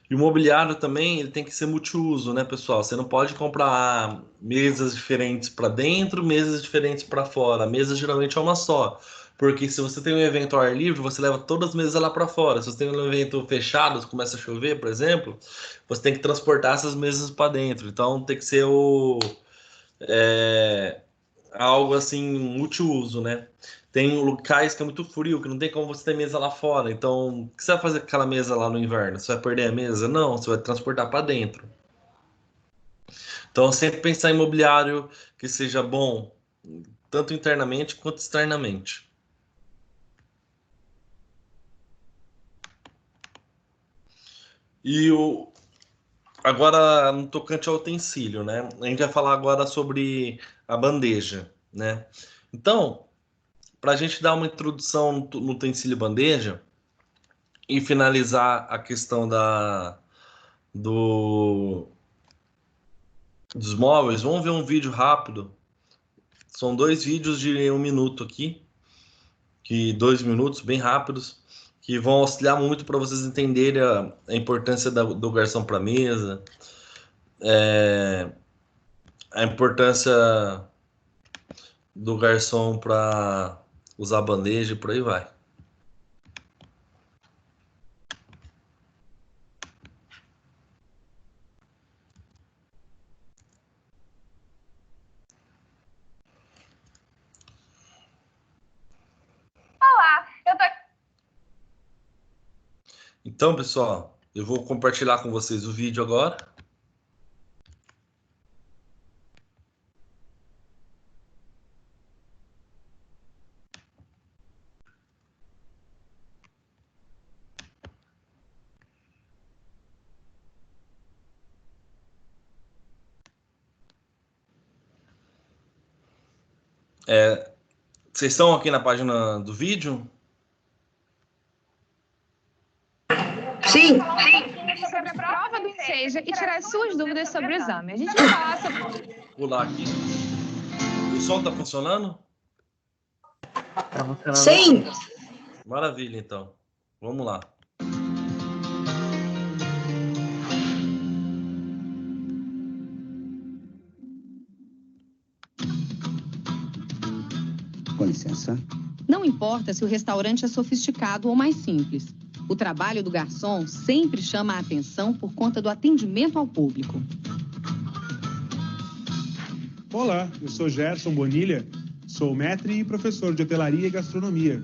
E o mobiliário também, ele tem que ser multiuso, né, pessoal? Você não pode comprar mesas diferentes para dentro, mesas diferentes para fora. A mesa geralmente é uma só. Porque se você tem um evento ao ar livre, você leva todas as mesas lá para fora. Se você tem um evento fechado, começa a chover, por exemplo, você tem que transportar essas mesas para dentro. Então tem que ser é, algo assim, multiuso, né? Tem locais que é muito frio, que não tem como você ter mesa lá fora. Então, o que você vai fazer com aquela mesa lá no inverno? Você vai perder a mesa? Não, você vai transportar para dentro. Então, sempre pensar em mobiliário que seja bom, tanto internamente quanto externamente. E agora, no tocante ao utensílio, né? A gente vai falar agora sobre a bandeja, né? Então, para a gente dar uma introdução no utensílio bandeja e finalizar a questão do, dos móveis, vamos ver um vídeo rápido. São 2 vídeos de 1 minuto aqui, que 2 minutos, bem rápidos, que vão auxiliar muito para vocês entenderem a importância do garçom para mesa, a importância do garçom para usar bandeja e por aí vai. Olá, eu tô aqui. Então, pessoal, eu vou compartilhar com vocês o vídeo agora. Vocês estão aqui na página do vídeo? Sim. Sobre a prova do Enseja e tirar suas dúvidas sobre o exame. A gente vai falar sobre... Pular aqui. O som tá funcionando? Tá funcionando. Sim. Maravilha, então. Vamos lá. Com licença. Não importa se o restaurante é sofisticado ou mais simples. O trabalho do garçom sempre chama a atenção por conta do atendimento ao público. Olá, eu sou Gerson Bonilha, sou maître e professor de hotelaria e gastronomia.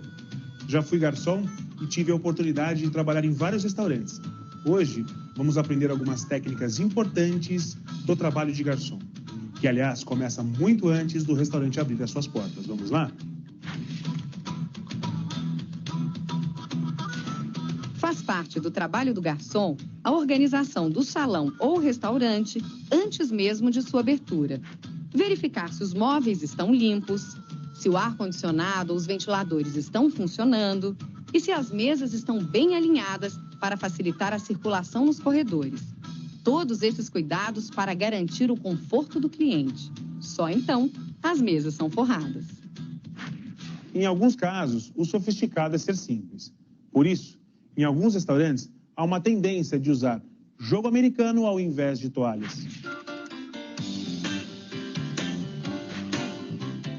Já fui garçom e tive a oportunidade de trabalhar em vários restaurantes. Hoje, vamos aprender algumas técnicas importantes do trabalho de garçom, que, aliás, começa muito antes do restaurante abrir as suas portas. Vamos lá? Faz parte do trabalho do garçom a organização do salão ou restaurante antes mesmo de sua abertura. Verificar se os móveis estão limpos, se o ar-condicionado ou os ventiladores estão funcionando e se as mesas estão bem alinhadas para facilitar a circulação nos corredores. Todos esses cuidados para garantir o conforto do cliente. Só então, as mesas são forradas. Em alguns casos, o sofisticado é ser simples. Por isso, em alguns restaurantes, há uma tendência de usar jogo americano ao invés de toalhas.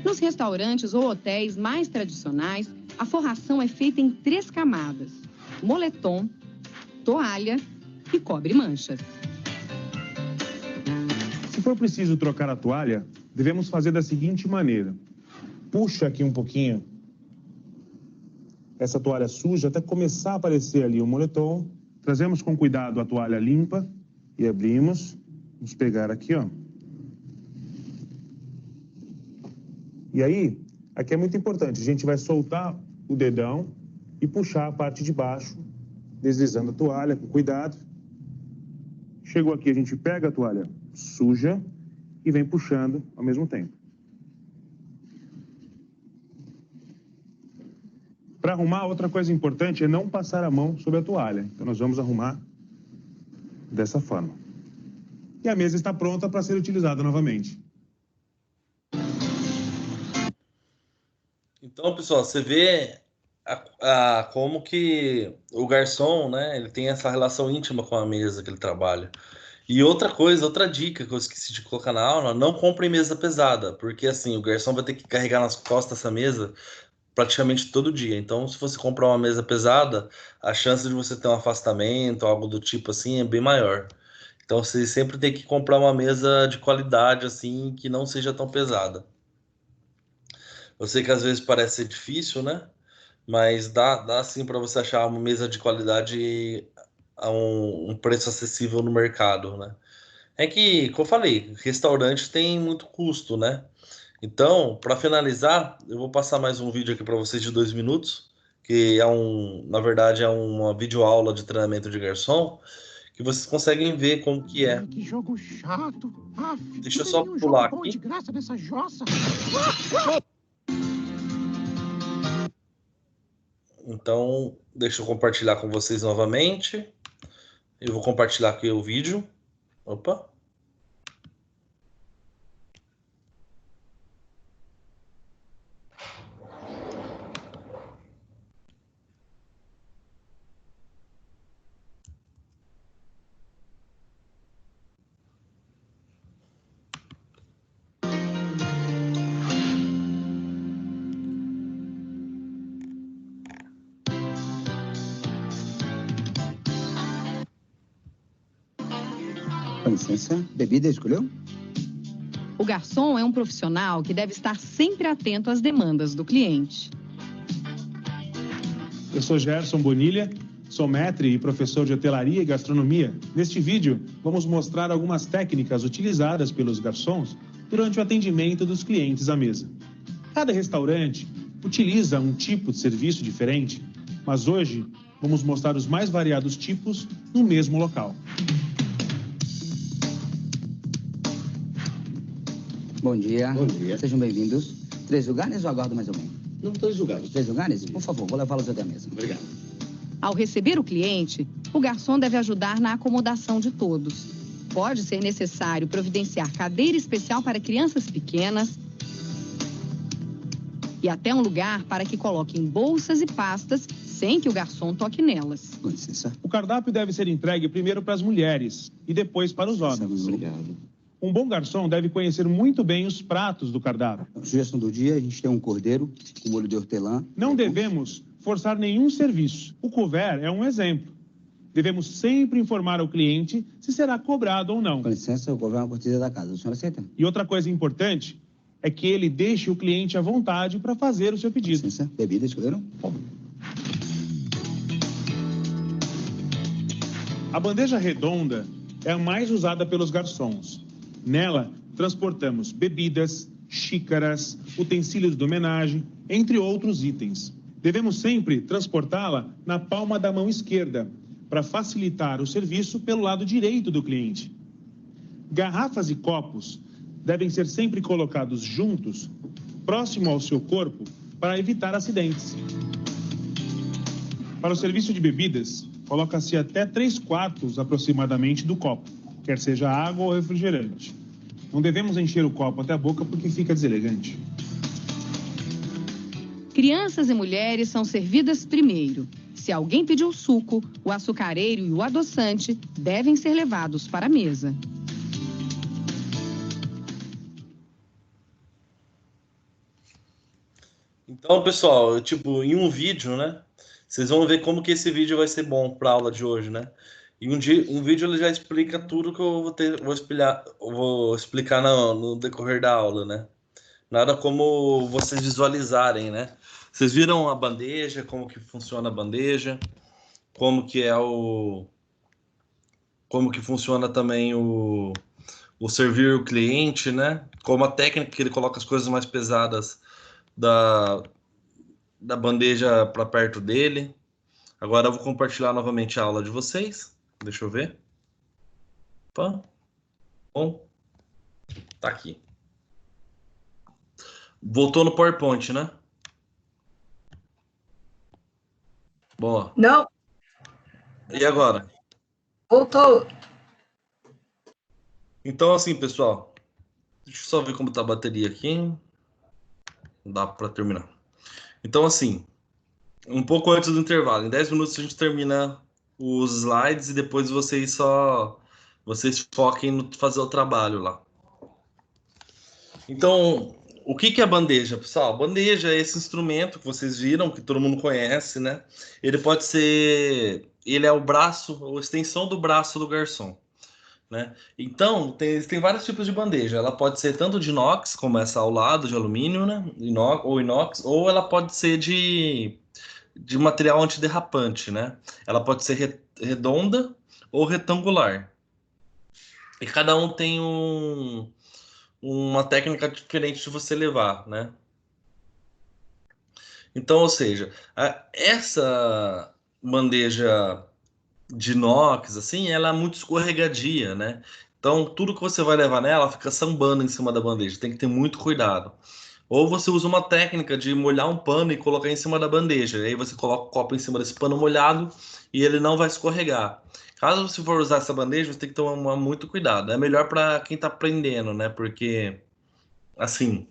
Nos restaurantes ou hotéis mais tradicionais, a forração é feita em 3 camadas: moletom, toalha e cobre-manchas. Se for preciso trocar a toalha, devemos fazer da seguinte maneira. Puxa aqui um pouquinho essa toalha suja até começar a aparecer ali o moletom. Trazemos com cuidado a toalha limpa e abrimos. Vamos pegar aqui, ó. E aí, aqui é muito importante. A gente vai soltar o dedão e puxar a parte de baixo, deslizando a toalha com cuidado. Chegou aqui, a gente pega a toalha suja e vem puxando ao mesmo tempo. Para arrumar, outra coisa importante é não passar a mão sobre a toalha. Então, nós vamos arrumar dessa forma. E a mesa está pronta para ser utilizada novamente. Então, pessoal, você vê como que o garçom, né, ele tem essa relação íntima com a mesa que ele trabalha. E outra coisa, outra dica que eu esqueci de colocar na aula, não compre mesa pesada, porque assim, o garçom vai ter que carregar nas costas essa mesa praticamente todo dia. Então, se você comprar uma mesa pesada, a chance de você ter um afastamento, algo do tipo assim, é bem maior. Então, você sempre tem que comprar uma mesa de qualidade, assim, que não seja tão pesada. Eu sei que às vezes parece ser difícil, né? Mas dá sim para você achar uma mesa de qualidade a um preço acessível no mercado, né? É que, como eu falei, restaurante tem muito custo, né? Então, para finalizar, eu vou passar mais um vídeo aqui para vocês de 2 minutos, que na verdade, é uma videoaula de treinamento de garçom, que vocês conseguem ver como que é. Que jogo chato. Deixa eu só pular aqui. De graça nessa jossa. Então, deixa eu compartilhar com vocês novamente. Eu vou compartilhar aqui o vídeo. Opa. Com licença, bebida escolheu? O garçom é um profissional que deve estar sempre atento às demandas do cliente. Eu sou Gerson Bonilha, sou maître e professor de hotelaria e gastronomia. Neste vídeo, vamos mostrar algumas técnicas utilizadas pelos garçons durante o atendimento dos clientes à mesa. Cada restaurante utiliza um tipo de serviço diferente, mas hoje vamos mostrar os mais variados tipos no mesmo local. Bom dia. Bom dia. Sejam bem-vindos. 3 lugares ou aguardo mais alguém? Não, 3 lugares. 3 lugares? Por favor, vou levá-los até a mesa. Obrigado. Ao receber o cliente, o garçom deve ajudar na acomodação de todos. Pode ser necessário providenciar cadeira especial para crianças pequenas e até um lugar para que coloquem bolsas e pastas sem que o garçom toque nelas. Com licença. O cardápio deve ser entregue primeiro para as mulheres e depois para os homens. Obrigado. Um bom garçom deve conhecer muito bem os pratos do cardápio. A sugestão do dia, a gente tem um cordeiro com molho de hortelã. Não devemos forçar nenhum serviço. O couvert é um exemplo. Devemos sempre informar ao cliente se será cobrado ou não. Com licença, o couvert é uma cortesia da casa. O senhor aceita? E outra coisa importante é que ele deixe o cliente à vontade para fazer o seu pedido. Com licença, bebida escolheram? A bandeja redonda é a mais usada pelos garçons. Nela, transportamos bebidas, xícaras, utensílios de homenagem, entre outros itens. Devemos sempre transportá-la na palma da mão esquerda, para facilitar o serviço pelo lado direito do cliente. Garrafas e copos devem ser sempre colocados juntos, próximo ao seu corpo, para evitar acidentes. Para o serviço de bebidas, coloca-se até 3/4 aproximadamente do copo, quer seja água ou refrigerante. Não devemos encher o copo até a boca porque fica deselegante. Crianças e mulheres são servidas primeiro. Se alguém pediu suco, o açucareiro e o adoçante devem ser levados para a mesa. Então, pessoal, em um vídeo, né? Vocês vão ver como que esse vídeo vai ser bom para a aula de hoje, né? E um vídeo ele já explica tudo que eu vou explicar no decorrer da aula, né? Nada como vocês visualizarem, né? Vocês viram a bandeja, como que funciona a bandeja, como que funciona também o servir o cliente, né? Como a técnica que ele coloca as coisas mais pesadas da bandeja para perto dele. Agora eu vou compartilhar novamente a aula de vocês. Deixa eu ver. Opa. Bom. Tá aqui. Voltou no PowerPoint, né? Boa. Não, E agora? voltou. Então, assim, pessoal, deixa eu só ver como tá a bateria aqui. Não dá para terminar. Então, assim, um pouco antes do intervalo, em 10 minutos a gente termina os slides e depois vocês foquem no fazer o trabalho lá. Então, o que é bandeja, pessoal? Bandeja é esse instrumento que vocês viram, que todo mundo conhece, né? Ele é o braço, a extensão do braço do garçom, né? Então, tem vários tipos de bandeja. Ela pode ser tanto de inox, como essa ao lado, de alumínio, né? Inox, ou ela pode ser de material antiderrapante, né? Ela pode ser redonda ou retangular. E cada um tem uma técnica diferente de você levar, né? Então, ou seja, essa bandeja de inox, assim, ela é muito escorregadia, né? Então, tudo que você vai levar nela fica sambando em cima da bandeja. Tem que ter muito cuidado. Ou você usa uma técnica de molhar um pano e colocar em cima da bandeja. Aí você coloca o copo em cima desse pano molhado e ele não vai escorregar. Caso você for usar essa bandeja, você tem que tomar muito cuidado. É melhor para quem está aprendendo, né? Porque, assim,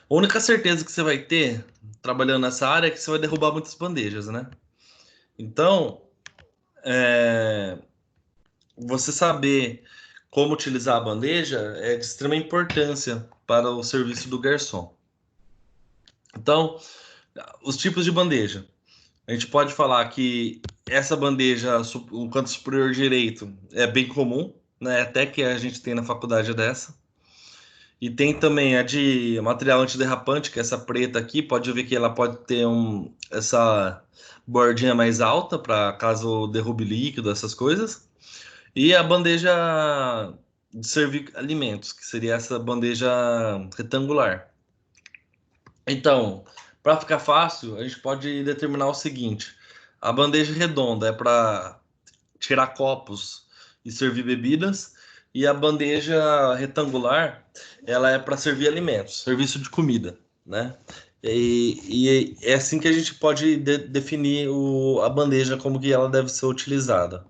a única certeza que você vai ter trabalhando nessa área é que você vai derrubar muitas bandejas, né? Então, você saber como utilizar a bandeja é de extrema importância para o serviço do garçom. Então, os tipos de bandeja. A gente pode falar que essa bandeja, o canto superior direito, é bem comum, né? Até que a gente tem na faculdade dessa. E tem também a de material antiderrapante, que é essa preta aqui. Pode ver que ela pode ter essa bordinha mais alta para caso derrube líquido, essas coisas. E a bandeja de servir alimentos, que seria essa bandeja retangular. Então, para ficar fácil, a gente pode determinar o seguinte: a bandeja redonda é para tirar copos e servir bebidas, e a bandeja retangular, ela é para servir alimentos, serviço de comida, né? E é assim que a gente pode definir a bandeja, como que ela deve ser utilizada.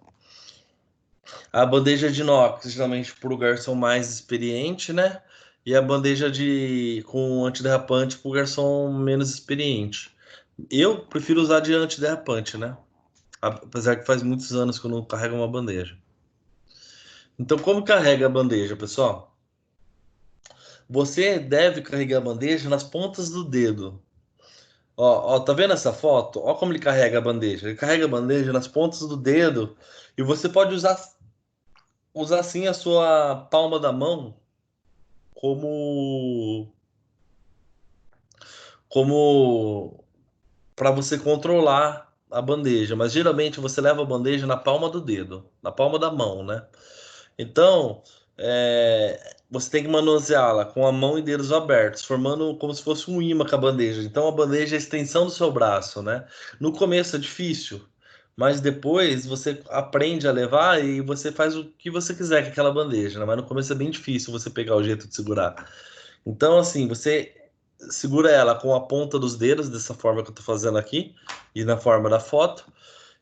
A bandeja de inox, geralmente para o garçom mais experiente, né? E a bandeja com antiderrapante para o garçom menos experiente. Eu prefiro usar de antiderrapante, né? Apesar que faz muitos anos que eu não carrego uma bandeja. Então, como carrega a bandeja, pessoal? Você deve carregar a bandeja nas pontas do dedo. Ó, tá vendo essa foto? Ó como ele carrega a bandeja. Ele carrega a bandeja nas pontas do dedo e você pode usar assim a sua palma da mão como para você controlar a bandeja, mas geralmente você leva a bandeja na palma do dedo, na palma da mão, né? Então, você tem que manuseá-la com a mão e dedos abertos, formando como se fosse um imã com a bandeja. Então, a bandeja é a extensão do seu braço, né? No começo é difícil, mas depois você aprende a levar e você faz o que você quiser com aquela bandeja, né? Mas no começo é bem difícil você pegar o jeito de segurar. Então, assim, você segura ela com a ponta dos dedos, dessa forma que eu tô fazendo aqui, e na forma da foto,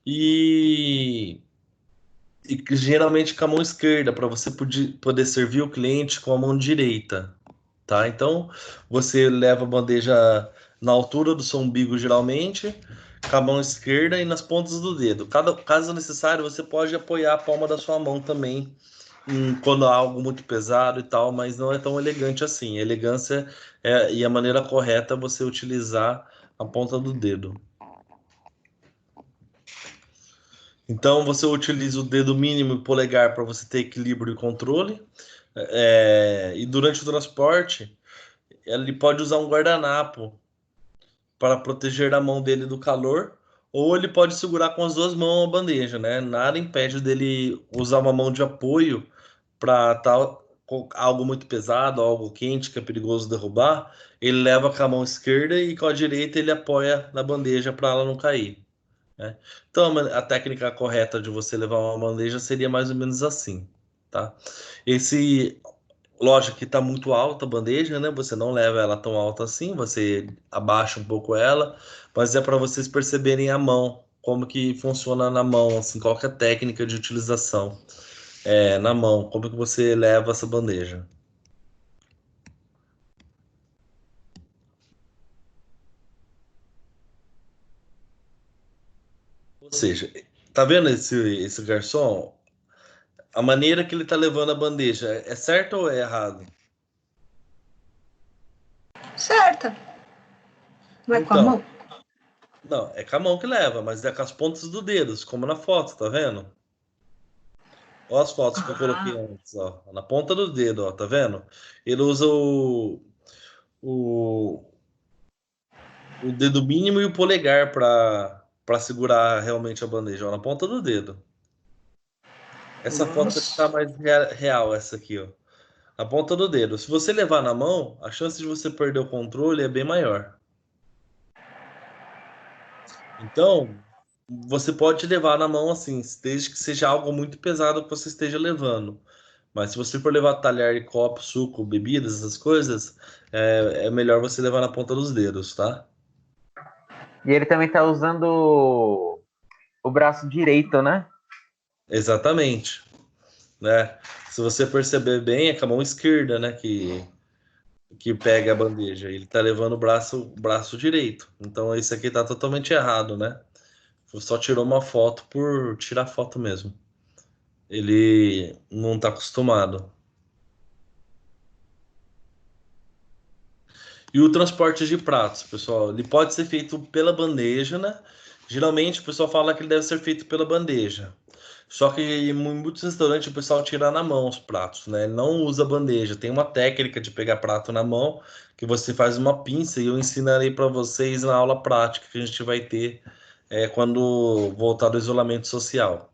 e geralmente com a mão esquerda, para você poder servir o cliente com a mão direita, tá? Então, você leva a bandeja na altura do seu umbigo, geralmente, com a mão esquerda e nas pontas do dedo. Caso necessário, você pode apoiar a palma da sua mão também, quando há algo muito pesado e tal, mas não é tão elegante assim. A elegância e a maneira correta é você utilizar a ponta do dedo. Então, você utiliza o dedo mínimo e polegar para você ter equilíbrio e controle. E durante o transporte, ele pode usar um guardanapo para proteger a mão dele do calor, ou ele pode segurar com as duas mãos a bandeja, né? Nada impede dele usar uma mão de apoio para algo muito pesado, algo quente que é perigoso derrubar. Ele leva com a mão esquerda e com a direita ele apoia na bandeja para ela não cair, né? Então, a técnica correta de você levar uma bandeja seria mais ou menos assim, tá? lógico que está muito alta a bandeja, né? Você não leva ela tão alta assim, você abaixa um pouco ela, mas é para vocês perceberem a mão, como que funciona na mão, assim, qual que é a técnica de utilização na mão, como que você leva essa bandeja. Ou seja, tá vendo esse garçom? A maneira que ele tá levando a bandeja é certo ou é errado? Certa. Não é com a Então, mão? não, é com a mão que leva, mas é com as pontas dos dedos, como na foto, tá vendo? Olha as fotos que eu coloquei antes, ó, na ponta do dedo, ó, tá vendo? Ele usa o, o dedo mínimo e o polegar para segurar realmente a bandeja, ó, na ponta do dedo. Essa foto está mais real, essa aqui, ó. Na ponta do dedo. Se você levar na mão, a chance de você perder o controle é bem maior. Então, você pode levar na mão assim, desde que seja algo muito pesado que você esteja levando. Mas se você for levar talher e copo, suco, bebidas, essas coisas, é melhor você levar na ponta dos dedos, tá? E ele também tá usando o braço direito, né? Exatamente. Né? Se você perceber bem, é com a mão esquerda, né, que pega a bandeja. Ele tá levando o braço direito. Então isso aqui tá totalmente errado, né? Só tirou uma foto por tirar foto mesmo. Ele não tá acostumado. E o transporte de pratos, pessoal, ele pode ser feito pela bandeja, né? Geralmente o pessoal fala que ele deve ser feito pela bandeja. Só que em muitos restaurantes o pessoal tira na mão os pratos, né? Ele não usa bandeja. Tem uma técnica de pegar prato na mão que você faz uma pinça e eu ensinarei para vocês na aula prática que a gente vai ter quando voltar do isolamento social.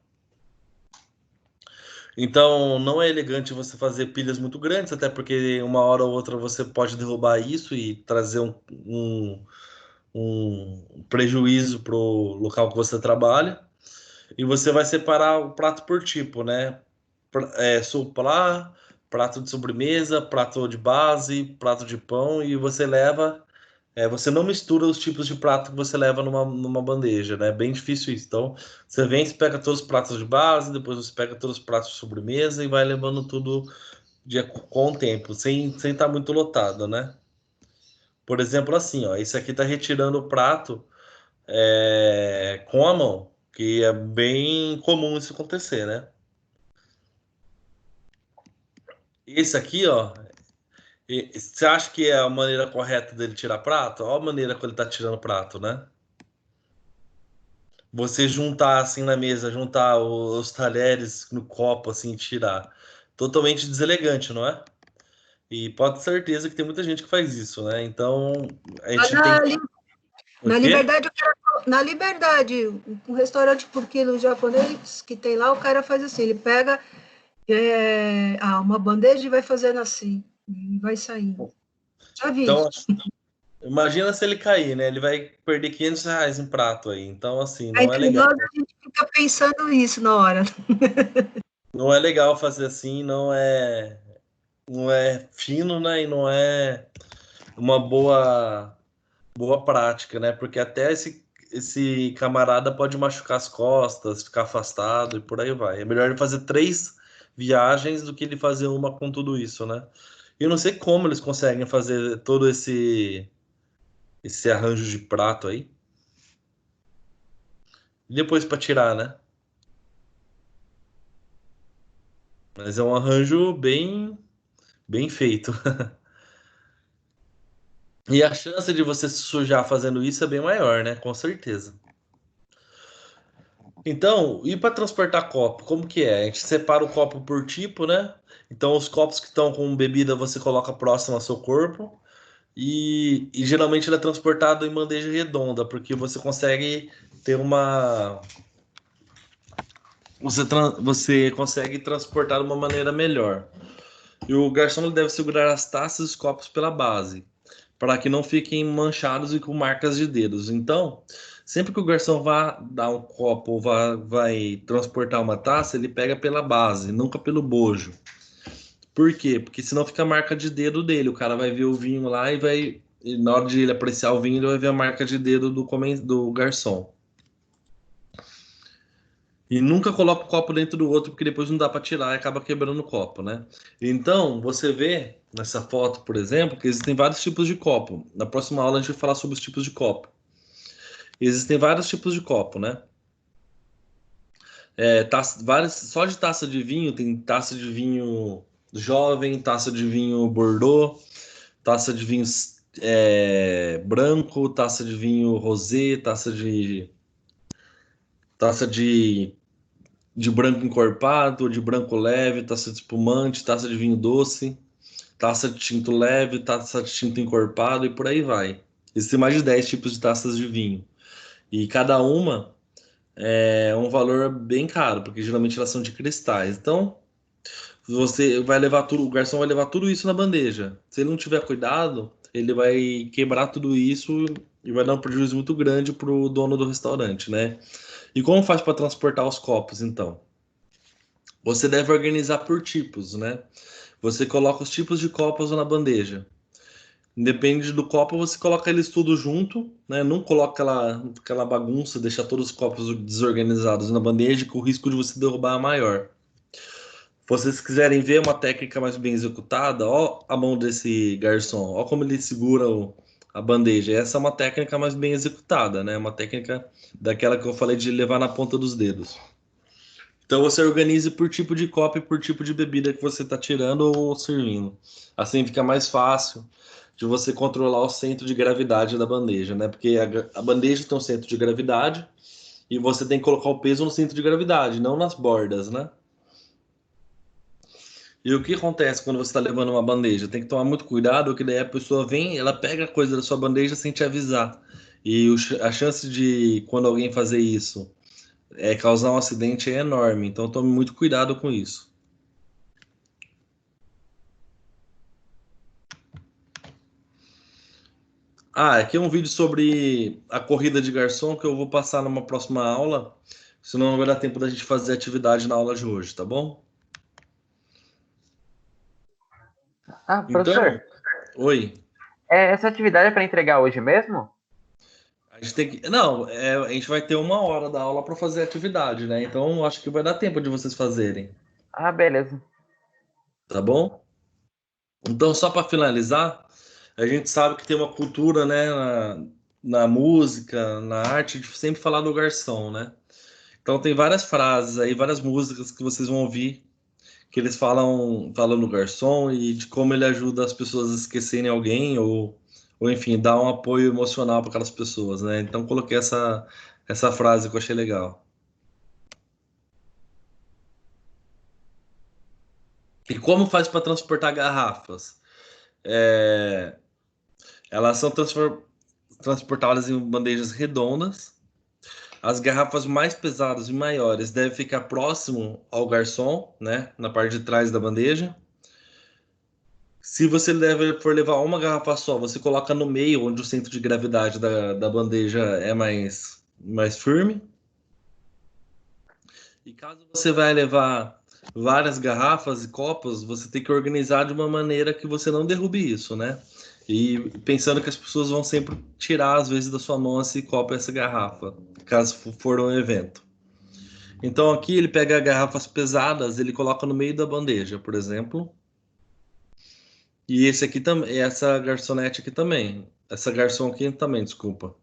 Então, não é elegante você fazer pilhas muito grandes, até porque uma hora ou outra você pode derrubar isso e trazer um prejuízo para o local que você trabalha. E você vai separar o prato por tipo, né? Suplá, prato de sobremesa, prato de base, prato de pão, e você leva. Você não mistura os tipos de prato que você leva numa bandeja, né? É bem difícil isso. Então, você vem, você pega todos os pratos de base, depois você pega todos os pratos de sobremesa e vai levando tudo com o tempo, sem estar muito lotado, né? Por exemplo, assim, ó, esse aqui tá retirando o prato com a mão, que é bem comum isso acontecer, né? Esse aqui, ó, você acha que é a maneira correta dele tirar prato? Olha a maneira que ele tá tirando prato, né? Você juntar assim na mesa, juntar os talheres no copo, assim, e tirar. Totalmente deselegante, não é? E pode ter certeza que tem muita gente que faz isso, né? Então, a gente tem. Na Liberdade, na Liberdade, um restaurante por quilo japonês que tem lá, o cara faz assim, ele pega uma bandeja e vai fazendo assim, e vai saindo. Já vi. Então, imagina se ele cair, né? Ele vai perder R$ 500 em prato aí. Então, assim, não é legal. Nós, a gente fica pensando isso na hora. Não é legal fazer assim, não é fino, né? E não é uma boa prática, né? Porque até esse camarada pode machucar as costas, ficar afastado e por aí vai. É melhor ele fazer 3 viagens do que ele fazer uma com tudo isso, né? E eu não sei como eles conseguem fazer todo esse arranjo de prato aí. E depois para tirar, né? Mas é um arranjo bem feito. E a chance de você se sujar fazendo isso é bem maior, né? Com certeza. Então, e para transportar copo, como que é? A gente separa o copo por tipo, né? Então, os copos que estão com bebida você coloca próximo ao seu corpo. E geralmente ele é transportado em bandeja redonda, porque você consegue ter uma. Você consegue transportar de uma maneira melhor. E o garçom ele deve segurar as taças e os copos pela base, para que não fiquem manchados e com marcas de dedos. Então, sempre que o garçom vai dar um copo ou vai transportar uma taça, ele pega pela base, nunca pelo bojo. Por quê? Porque senão fica a marca de dedo dele. O cara vai ver o vinho lá e na hora de ele apreciar o vinho, ele vai ver a marca de dedo do garçom. E nunca coloca o copo dentro do outro, porque depois não dá para tirar e acaba quebrando o copo, né? Então, você vê nessa foto, por exemplo, que existem vários tipos de copo. Na próxima aula a gente vai falar sobre os tipos de copo. Existem vários tipos de copo, né? Só de taça de vinho, tem taça de vinho jovem, taça de vinho Bordeaux, taça de vinho branco, taça de vinho rosé, taça de branco encorpado, de branco leve, taça de espumante, taça de vinho doce, taça de tinto leve, taça de tinto encorpado e por aí vai. Existem mais de 10 tipos de taças de vinho. E cada uma é um valor bem caro, porque geralmente elas são de cristais. Então, você vai levar tudo, o garçom vai levar tudo isso na bandeja. Se ele não tiver cuidado, ele vai quebrar tudo isso e vai dar um prejuízo muito grande para o dono do restaurante, né? E como faz para transportar os copos, então? Você deve organizar por tipos, né? Você coloca os tipos de copos na bandeja. Depende do copo, você coloca eles tudo junto, né? Não coloca aquela bagunça, deixar todos os copos desorganizados na bandeja, que o risco de você derrubar é maior. Se vocês quiserem ver uma técnica mais bem executada, ó a mão desse garçom, ó como ele segura a bandeja. Essa é uma técnica mais bem executada, né? Uma técnica daquela que eu falei de levar na ponta dos dedos. Então você organize por tipo de copo e por tipo de bebida que você está tirando ou servindo. Assim fica mais fácil de você controlar o centro de gravidade da bandeja, né? Porque a bandeja tem um centro de gravidade e você tem que colocar o peso no centro de gravidade, não nas bordas, né? E o que acontece quando você está levando uma bandeja? Tem que tomar muito cuidado, porque daí a pessoa vem, ela pega a coisa da sua bandeja sem te avisar. E a chance de, quando alguém fazer isso, causar um acidente é enorme. Então tome muito cuidado com isso. Aqui é um vídeo sobre a corrida de garçom que eu vou passar numa próxima aula. Senão não vai dar tempo da gente fazer atividade na aula de hoje, tá bom? Professor. Então, oi. Essa atividade é para entregar hoje mesmo? A gente tem que. Não, a gente vai ter 1 hora da aula para fazer a atividade, né? Então acho que vai dar tempo de vocês fazerem. Beleza. Tá bom? Então, só para finalizar, a gente sabe que tem uma cultura, né, na música, na arte, de sempre falar do garçom, né? Então tem várias frases aí, várias músicas que vocês vão ouvir que eles falam no garçom e de como ele ajuda as pessoas a esquecerem alguém ou enfim, dar um apoio emocional para aquelas pessoas, né? Então coloquei essa frase que eu achei legal. E como faz para transportar garrafas? Elas são transportadas em bandejas redondas. As garrafas mais pesadas e maiores devem ficar próximo ao garçom, né? Na parte de trás da bandeja. Se você for levar uma garrafa só, você coloca no meio, onde o centro de gravidade da bandeja é mais firme. E caso você vai levar várias garrafas e copos, você tem que organizar de uma maneira que você não derrube isso, né? E pensando que as pessoas vão sempre tirar, às vezes, da sua mão esse copo e essa garrafa, caso for um evento. Então aqui ele pega garrafas pesadas, ele coloca no meio da bandeja, por exemplo. E essa garçonete aqui também. Essa garçom aqui também, desculpa.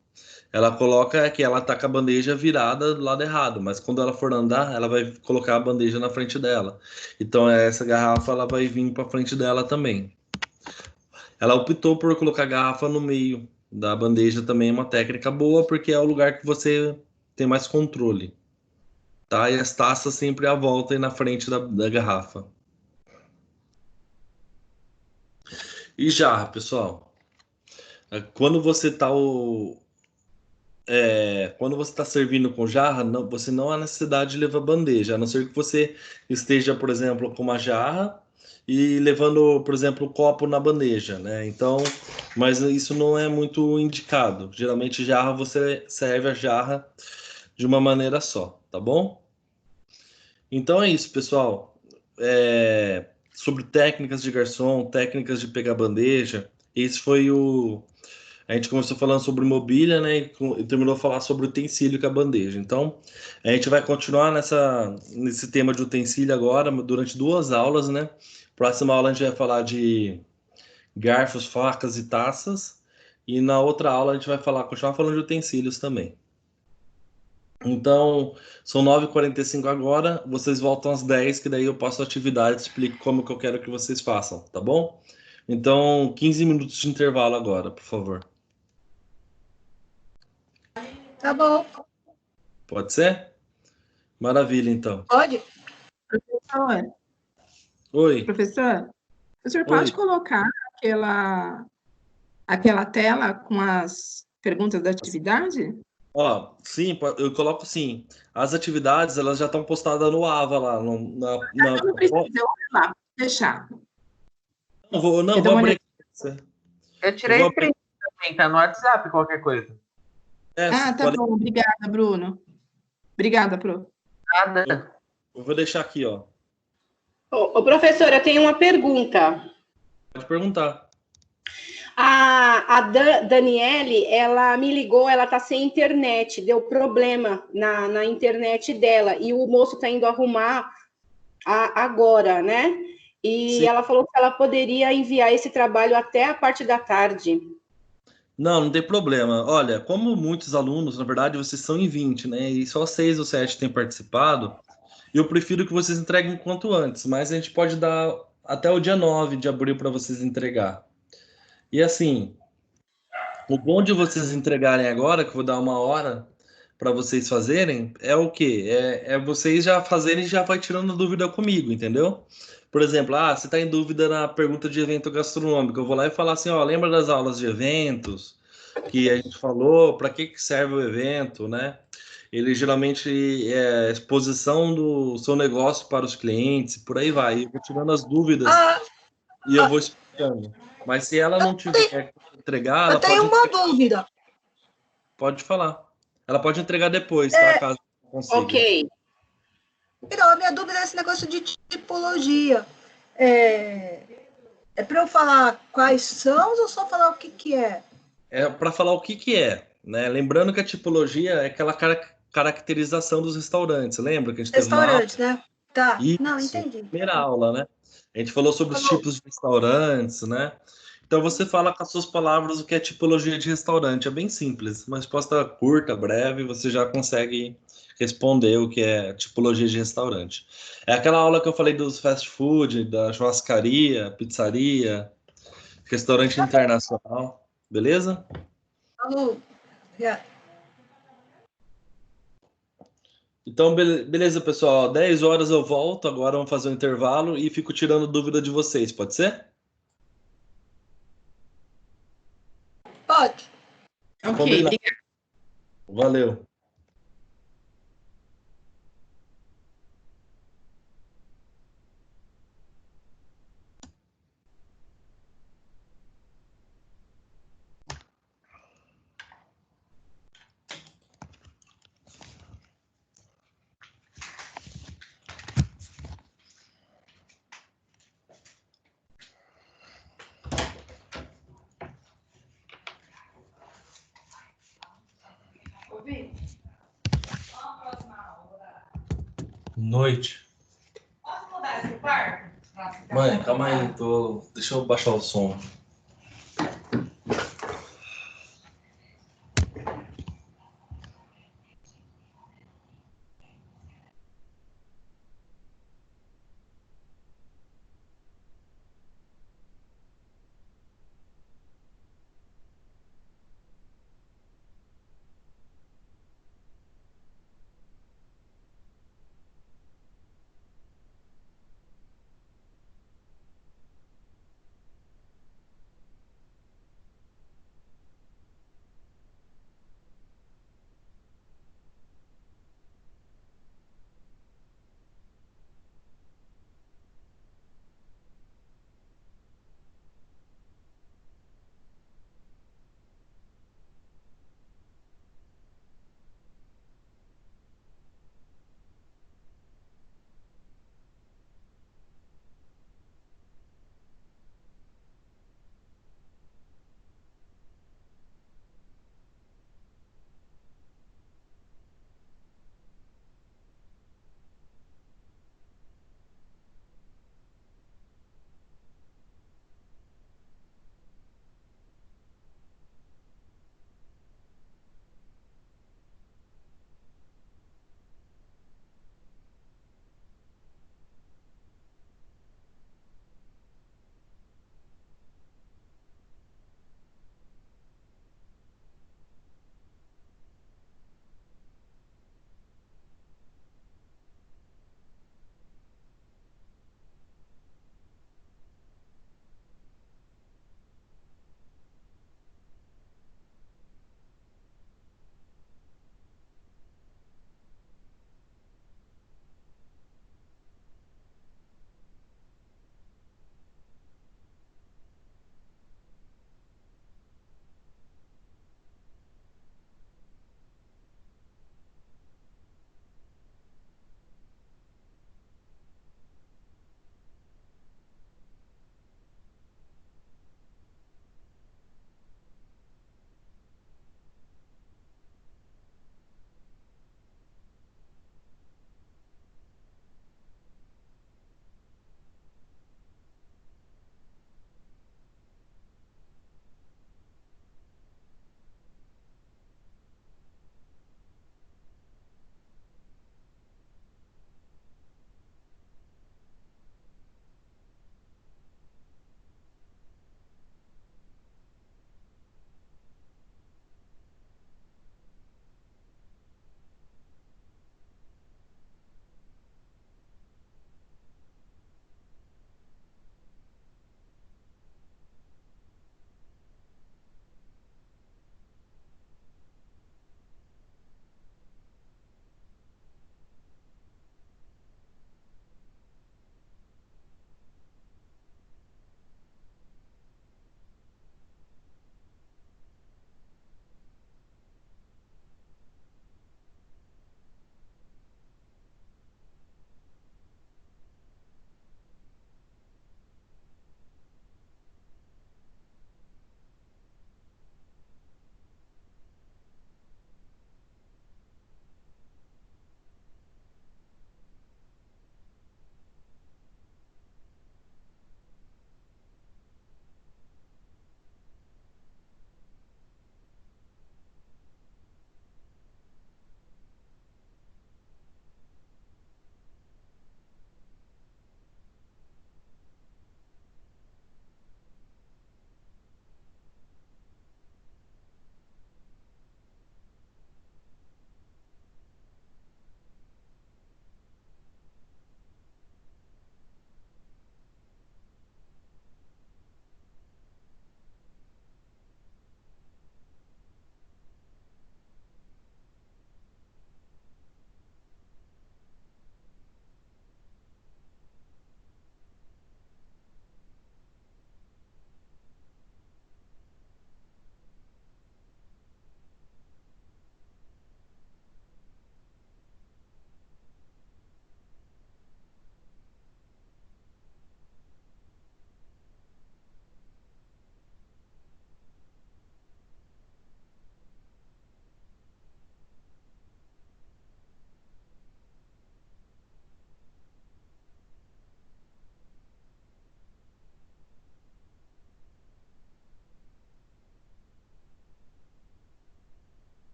Ela coloca que ela tá com a bandeja virada do lado errado, mas quando ela for andar, ela vai colocar a bandeja na frente dela. Então essa garrafa ela vai vir para frente dela também. Ela optou por colocar a garrafa no meio da bandeja também, é uma técnica boa, porque é o lugar que você tem mais controle. Tá? E as taças sempre à volta e na frente da garrafa. E jarra, pessoal. Quando você está servindo com jarra, você não há necessidade de levar bandeja, a não ser que você esteja, por exemplo, com uma jarra e levando, por exemplo, o copo na bandeja, né? Então, mas isso não é muito indicado. Geralmente, jarra você serve a jarra de uma maneira só, tá bom? Então é isso, pessoal. sobre técnicas de garçom, técnicas de pegar bandeja. Esse foi o. A gente começou falando sobre mobília, né? E terminou a falar sobre utensílio com a bandeja. Então, a gente vai continuar nesse tema de utensílio agora, durante 2 aulas, né? Próxima aula a gente vai falar de garfos, facas e taças. E na outra aula a gente vai continuar falando de utensílios também. Então, são 9h45 agora, vocês voltam às 10, que daí eu passo a atividade, explico como que eu quero que vocês façam, tá bom? Então, 15 minutos de intervalo agora, por favor. Tá bom. Pode ser? Maravilha, então. Pode? Professor, Oi, professor, o senhor oi. pode colocar aquela tela com as perguntas da atividade? Ó, sim, eu coloco sim. As atividades, elas já estão postadas no AVA lá, Eu não preciso, eu vou lá, vou deixar. Não Eu vou dou uma abrir olhadinha. aqui. Eu tirei print também, tá no WhatsApp, qualquer coisa. Ah, tá bom. Obrigada, Bruno. Obrigada, Pro. Nada. Eu vou deixar aqui, ó. Ô, professor, eu tenho uma pergunta. Pode perguntar. A Daniele, ela me ligou, ela tá sem internet, deu problema na internet dela, e o moço tá indo arrumar agora, né? E Sim. ela falou que ela poderia enviar esse trabalho até a parte da tarde. Não tem problema. Olha, como muitos alunos, na verdade, vocês são em 20, né? E só 6 ou 7 têm participado, eu prefiro que vocês entreguem quanto antes, mas a gente pode dar até o dia 9 de abril para vocês entregar. E assim, o bom de vocês entregarem agora, que eu vou dar 1 hora para vocês fazerem, é o quê? É vocês já fazerem e já vai tirando dúvida comigo, entendeu? Por exemplo, você está em dúvida na pergunta de evento gastronômico, eu vou lá e falar assim, ó, lembra das aulas de eventos que a gente falou, para que serve o evento, né? Ele geralmente é exposição do seu negócio para os clientes, por aí vai. Eu vou tirando as dúvidas e eu vou explicando. Mas se ela não tiver como entregar, Eu ela tenho uma dúvida. pode falar. Ela pode entregar depois, tá? Caso não consiga. Ok. Então, a minha dúvida é esse negócio de tipologia. É para eu falar quais são ou só falar o que é? É para falar o que é, né? Lembrando que a tipologia é aquela caracterização dos restaurantes. Lembra que a gente teve uma aula? Restaurante, né? Tá. Não, Isso, entendi. primeira aula, né? A gente falou sobre os tipos de restaurantes, né? Então você fala com as suas palavras o que é tipologia de restaurante. É bem simples. Uma resposta curta, breve, você já consegue responder o que é tipologia de restaurante. É aquela aula que eu falei dos fast food, da churrascaria, pizzaria, restaurante internacional, beleza? Falou. Então, beleza, pessoal. 10 horas eu volto. Agora vamos fazer um intervalo e fico tirando dúvida de vocês, pode ser? Pode. Ok, Combinado. obrigada. Valeu. Noite. Posso mudar esse quarto? Mãe, calma aí, deixa eu baixar o som.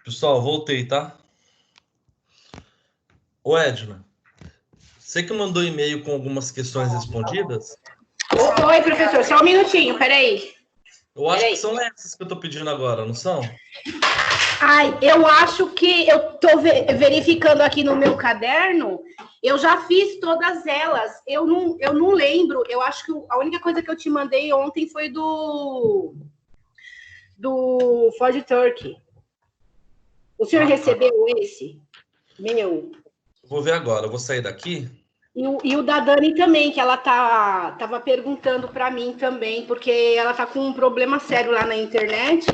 Pessoal, voltei, tá? Ô, Edna, você que mandou e-mail com algumas questões respondidas? Oi, professor, só um minutinho, peraí. Eu acho que são essas que eu tô pedindo agora, não são? Ai, eu acho que eu tô verificando aqui no meu caderno, eu já fiz todas elas. Eu não lembro, eu acho que a única coisa que eu te mandei ontem foi do Ford Turkey. O senhor recebeu esse? Meu. Vou ver agora, eu vou sair daqui. E o da Dani também, que ela tava perguntando para mim também, porque ela tá com um problema sério lá na internet,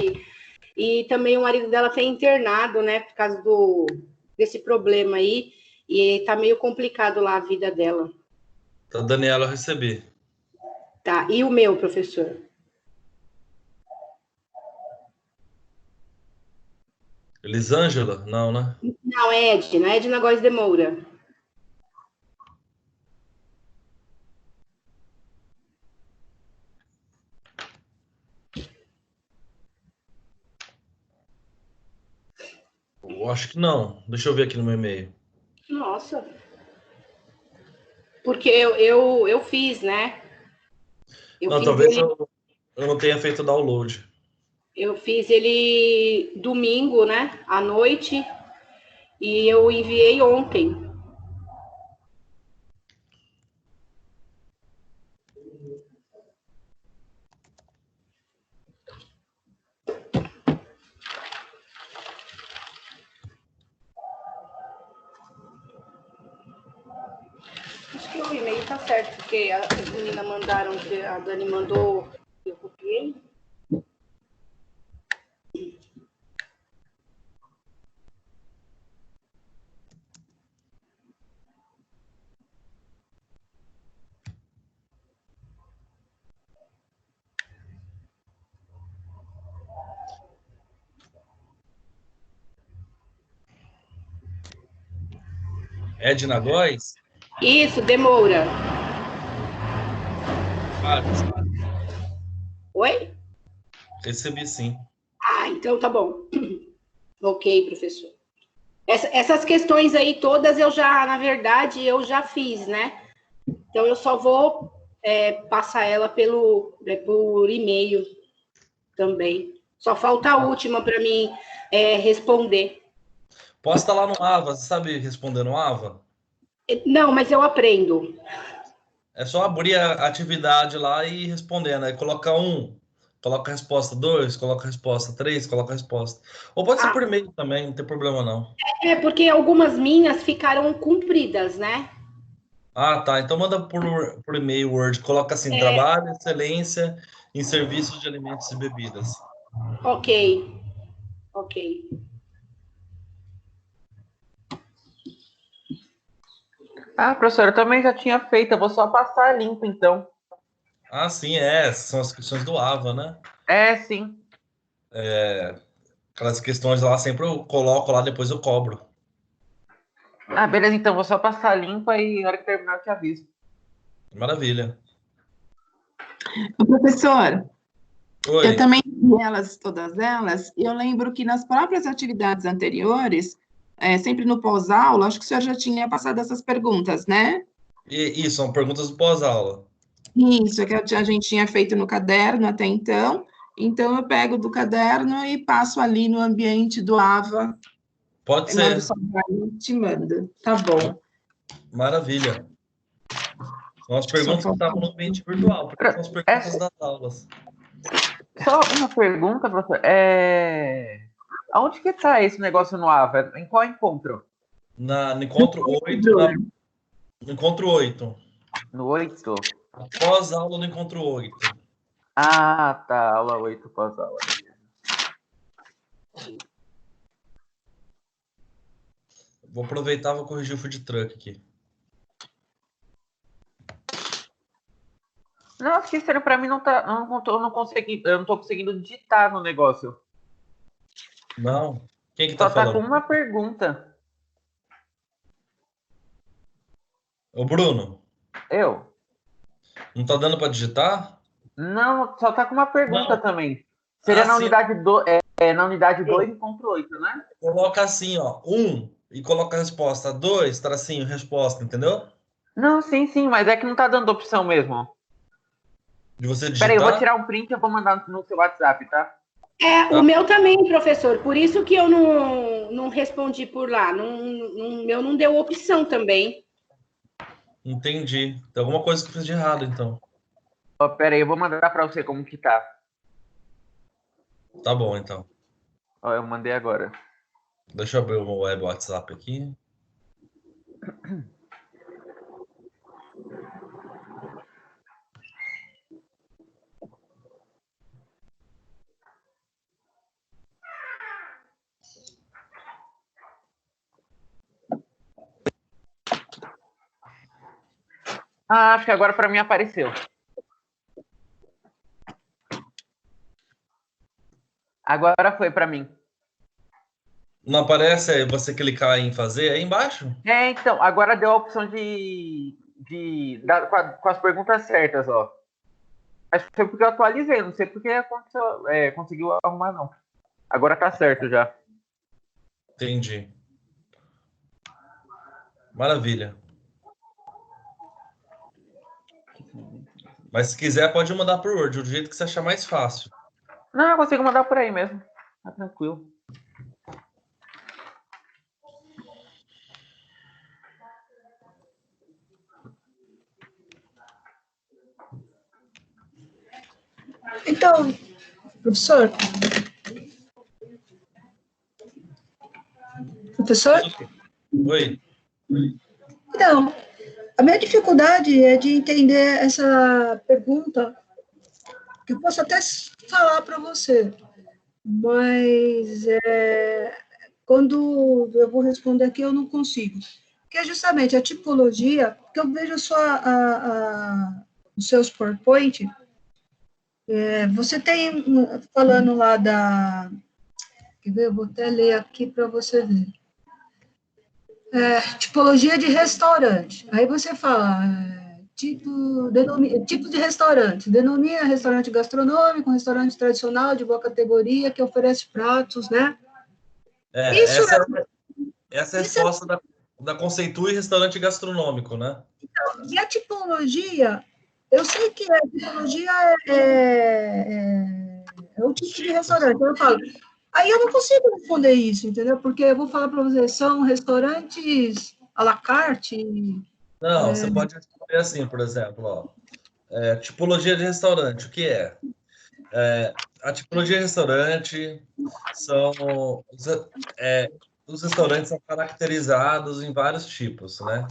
e também o marido dela tá internado, né, por causa desse problema aí, e tá meio complicado lá a vida dela. Da Daniela eu recebi. Tá, e o meu, professor? Elisângela? Não, né? Não, Edna Góes de Moura. Eu acho que não. Deixa eu ver aqui no meu e-mail. Nossa. Porque eu fiz, né? Talvez eu não tenha feito o download. Eu fiz ele domingo, né? À noite. E eu enviei ontem. Acho que o e-mail tá certo, porque as meninas mandaram, que a Dani mandou, eu copiei. Edna Góes? Isso, Demoura. Oi? Recebi sim. Ah, então tá bom. Ok, professor. Essas questões aí todas eu já, na verdade, eu já fiz, né? Então eu só vou passar ela por e-mail também. Só falta a última para mim responder. Posta lá no Ava. Você sabe responder no Ava? Não, mas eu aprendo. É só abrir a atividade lá e responder, né? Coloca coloca a resposta 2, coloca a resposta 3, coloca a resposta. Ou pode ser por e-mail também, não tem problema não. Porque algumas minhas ficaram compridas, né? Ah, tá. Então manda por e-mail Word. Coloca assim, trabalho, excelência em serviços de alimentos e bebidas. Ok. Ah, professor, eu também já tinha feito, eu vou só passar limpo, então. Ah, sim, são as questões do AVA, né? Sim. Aquelas questões lá sempre eu coloco lá, depois eu cobro. Ah, beleza, então vou só passar limpa e na hora que terminar eu te aviso. Maravilha. Professor, Oi. eu também vi todas elas, e eu lembro que nas próprias atividades anteriores, sempre no pós-aula, acho que o senhor já tinha passado essas perguntas, né? Isso, são perguntas do pós-aula. Isso, é que a gente tinha feito no caderno até então eu pego do caderno e passo ali no ambiente do AVA. Pode ser. Mando só te mando, tá bom. Maravilha. São as perguntas que estavam no ambiente virtual, porque são as perguntas das aulas. Só uma pergunta, professor. Aonde que tá esse negócio no AVA? Em qual encontro? No encontro 8. No encontro 8. No 8? Pós-aula no encontro 8. Ah, tá. Aula 8, pós-aula. Vou aproveitar e vou corrigir o food truck aqui. Não, acho que isso para mim não tá. Eu não tô conseguindo digitar no negócio. Não? Quem que tá Só falando? Tá com uma pergunta. Ô, Bruno. Eu? Não tá dando para digitar? Não, só tá com uma pergunta também. Seria na sim. unidade Na unidade 2, encontro 8, né? Coloca assim, ó, 1 e coloca a resposta 2, tracinho, resposta, entendeu? Não, sim, mas é que não tá dando opção mesmo. De você Peraí, eu vou digitar. tirar um print e eu vou mandar no seu WhatsApp, tá? O meu também, professor. Por isso que eu não respondi por lá. Meu não deu opção também. Entendi. Tem alguma coisa que eu fiz de errado, então. Ó, peraí, eu vou mandar pra você como que tá. Tá bom, então. Ó, eu mandei agora. Deixa eu abrir o meu web WhatsApp aqui. Ah, acho que agora pra mim apareceu. Agora foi pra mim. Não aparece aí você clicar em fazer aí embaixo? Então, agora deu a opção com as perguntas certas, ó. Mas foi porque eu atualizei, não sei porque conseguiu arrumar, não. Agora tá certo já. Entendi. Maravilha. Mas se quiser, pode mandar por Word, do jeito que você achar mais fácil. Não, eu consigo mandar por aí mesmo. Tá tranquilo. Então, professor? Professor? Oi. Então, a minha dificuldade é de entender essa pergunta, que eu posso até falar para você, mas quando eu vou responder aqui, eu não consigo. Que é justamente a tipologia, que eu vejo só os seus PowerPoint, você tem, falando lá da... Quer ver? Eu vou até ler aqui para você ver. Tipologia de restaurante. Aí você fala, tipo de restaurante. Denomina restaurante gastronômico, restaurante tradicional de boa categoria que oferece pratos, né? Isso Essa é a resposta da Conceitue Restaurante Gastronômico, né? Então, e a tipologia, eu sei que a tipologia é o tipo de restaurante. Eu falo, aí eu não consigo responder isso, entendeu? Porque eu vou falar para você, são restaurantes à la carte. Não, você pode responder assim, por exemplo, ó. Tipologia de restaurante, o que é? A tipologia de restaurante são... os restaurantes são caracterizados em vários tipos, né?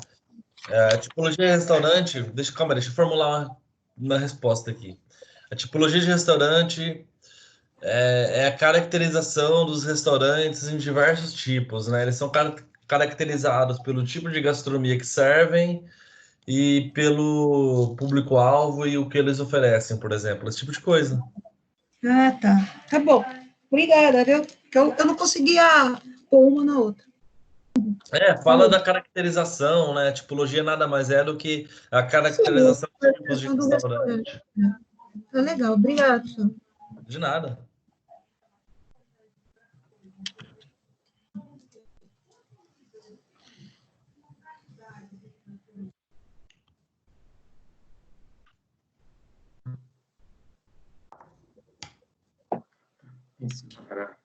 A tipologia de restaurante... Calma, deixa eu formular uma resposta aqui. A tipologia de restaurante é a caracterização dos restaurantes em diversos tipos, né? Eles são caracterizados pelo tipo de gastronomia que servem e pelo público-alvo e o que eles oferecem, por exemplo, esse tipo de coisa. Ah, tá. Tá bom. Obrigada, viu? Eu não conseguia pôr uma na outra. Fala da caracterização, né? Tipologia nada mais é do que a caracterização dos tipos de restaurante. Tá legal, obrigado, senhor. De nada. Isso, cara.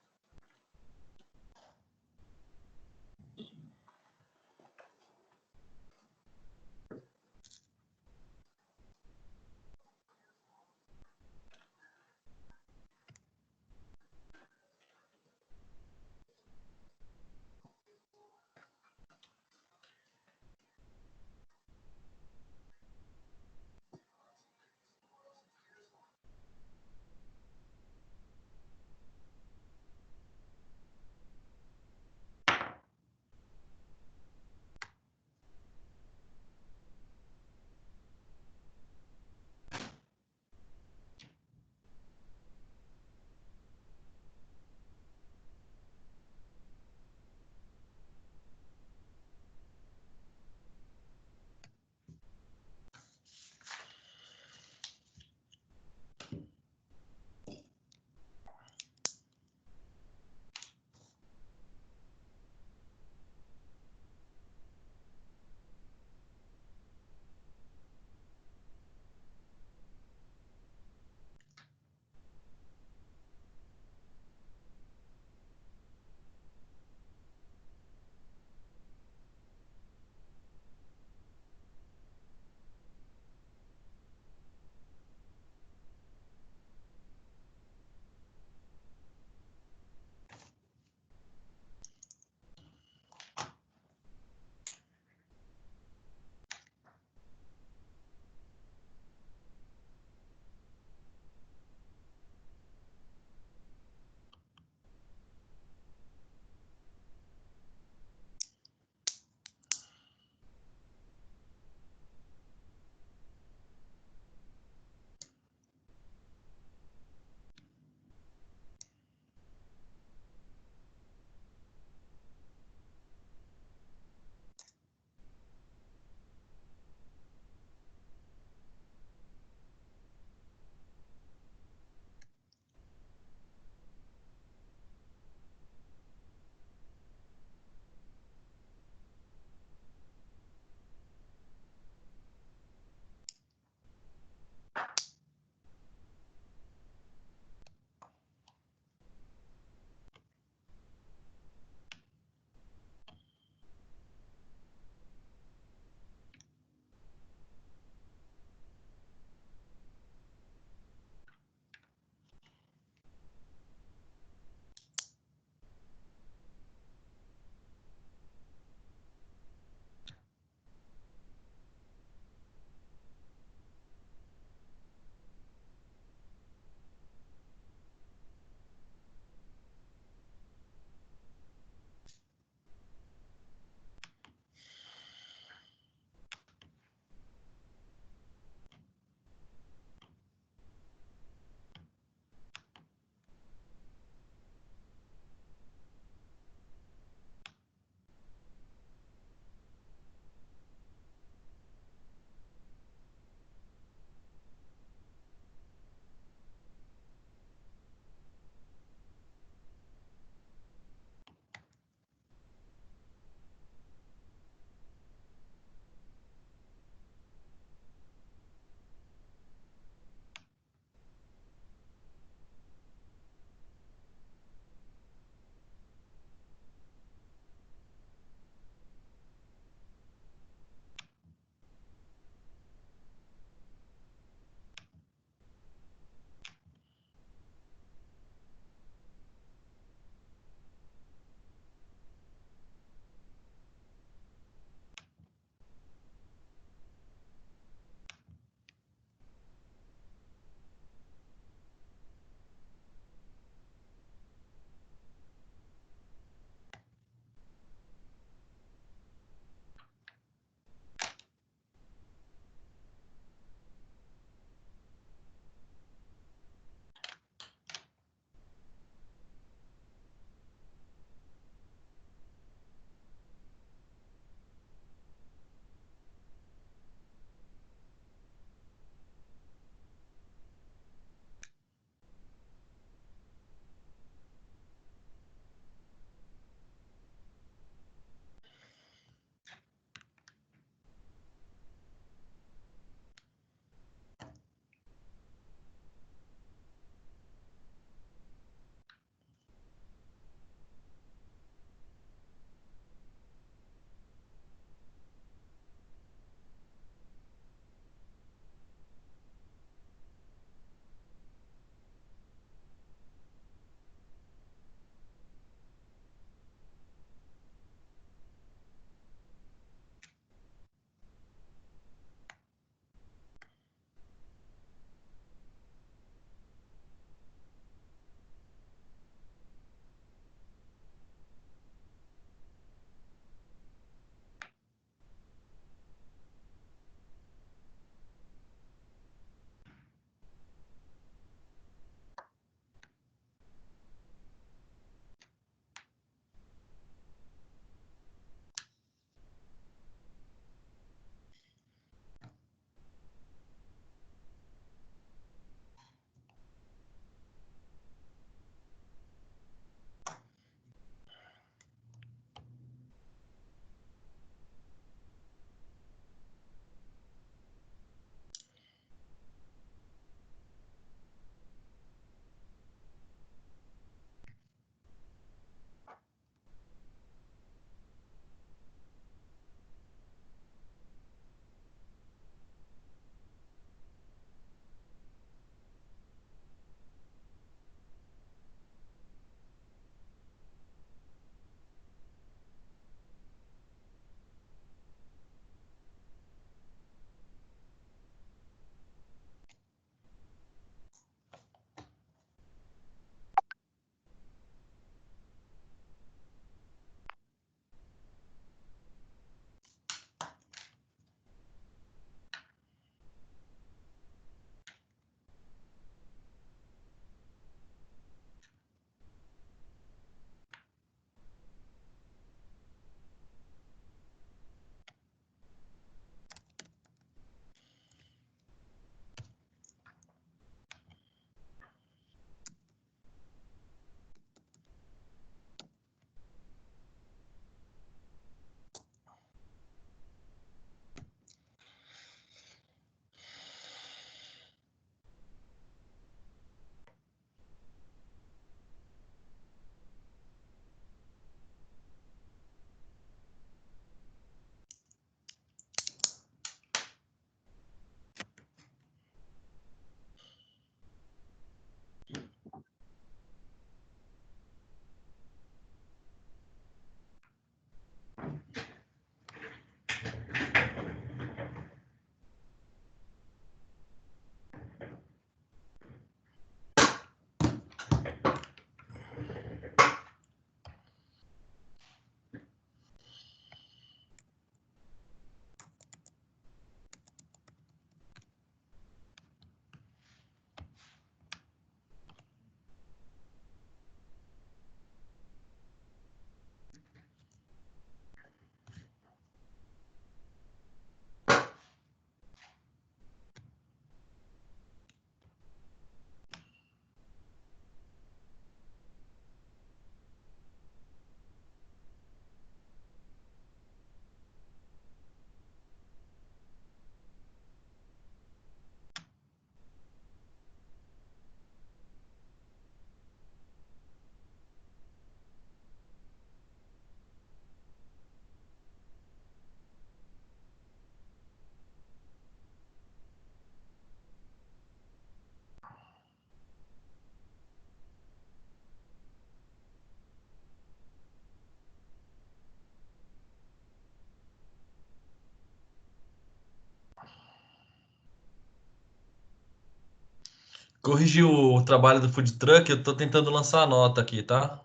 Corrigir o trabalho do food truck, eu tô tentando lançar a nota aqui, tá?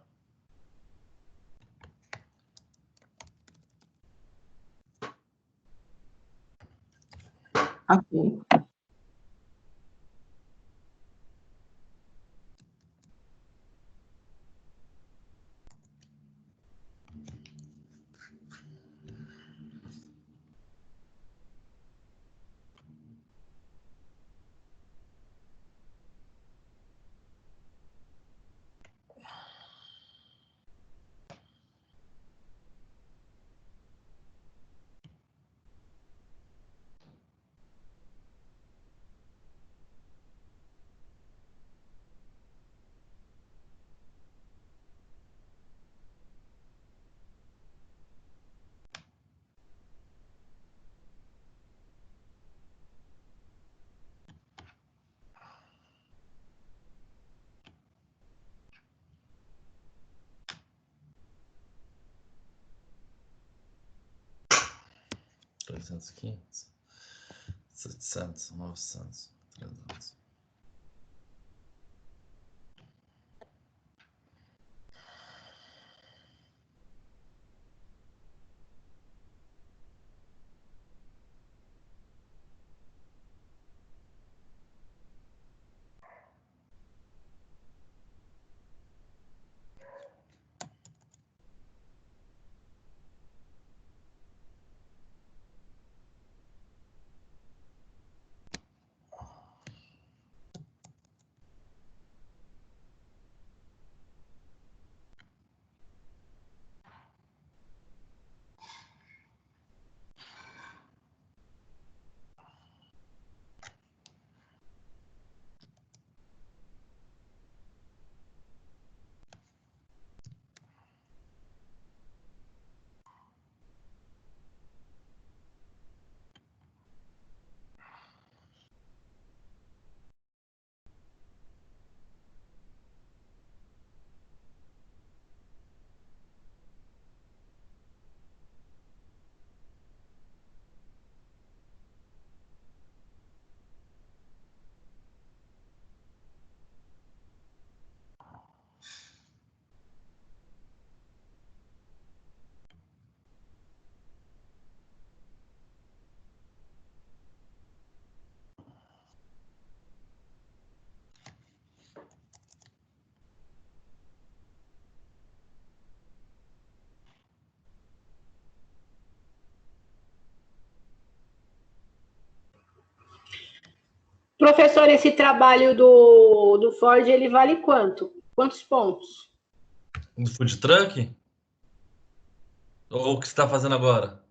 Ok. Trezentos, 500, 700, 900, 300. Professor, esse trabalho do Ford, ele vale quanto? Quantos pontos? Do food truck? Ou o que você está fazendo agora?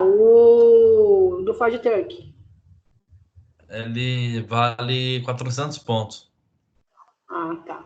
O do Ford Truck. Ele vale 400 pontos. Ah, tá.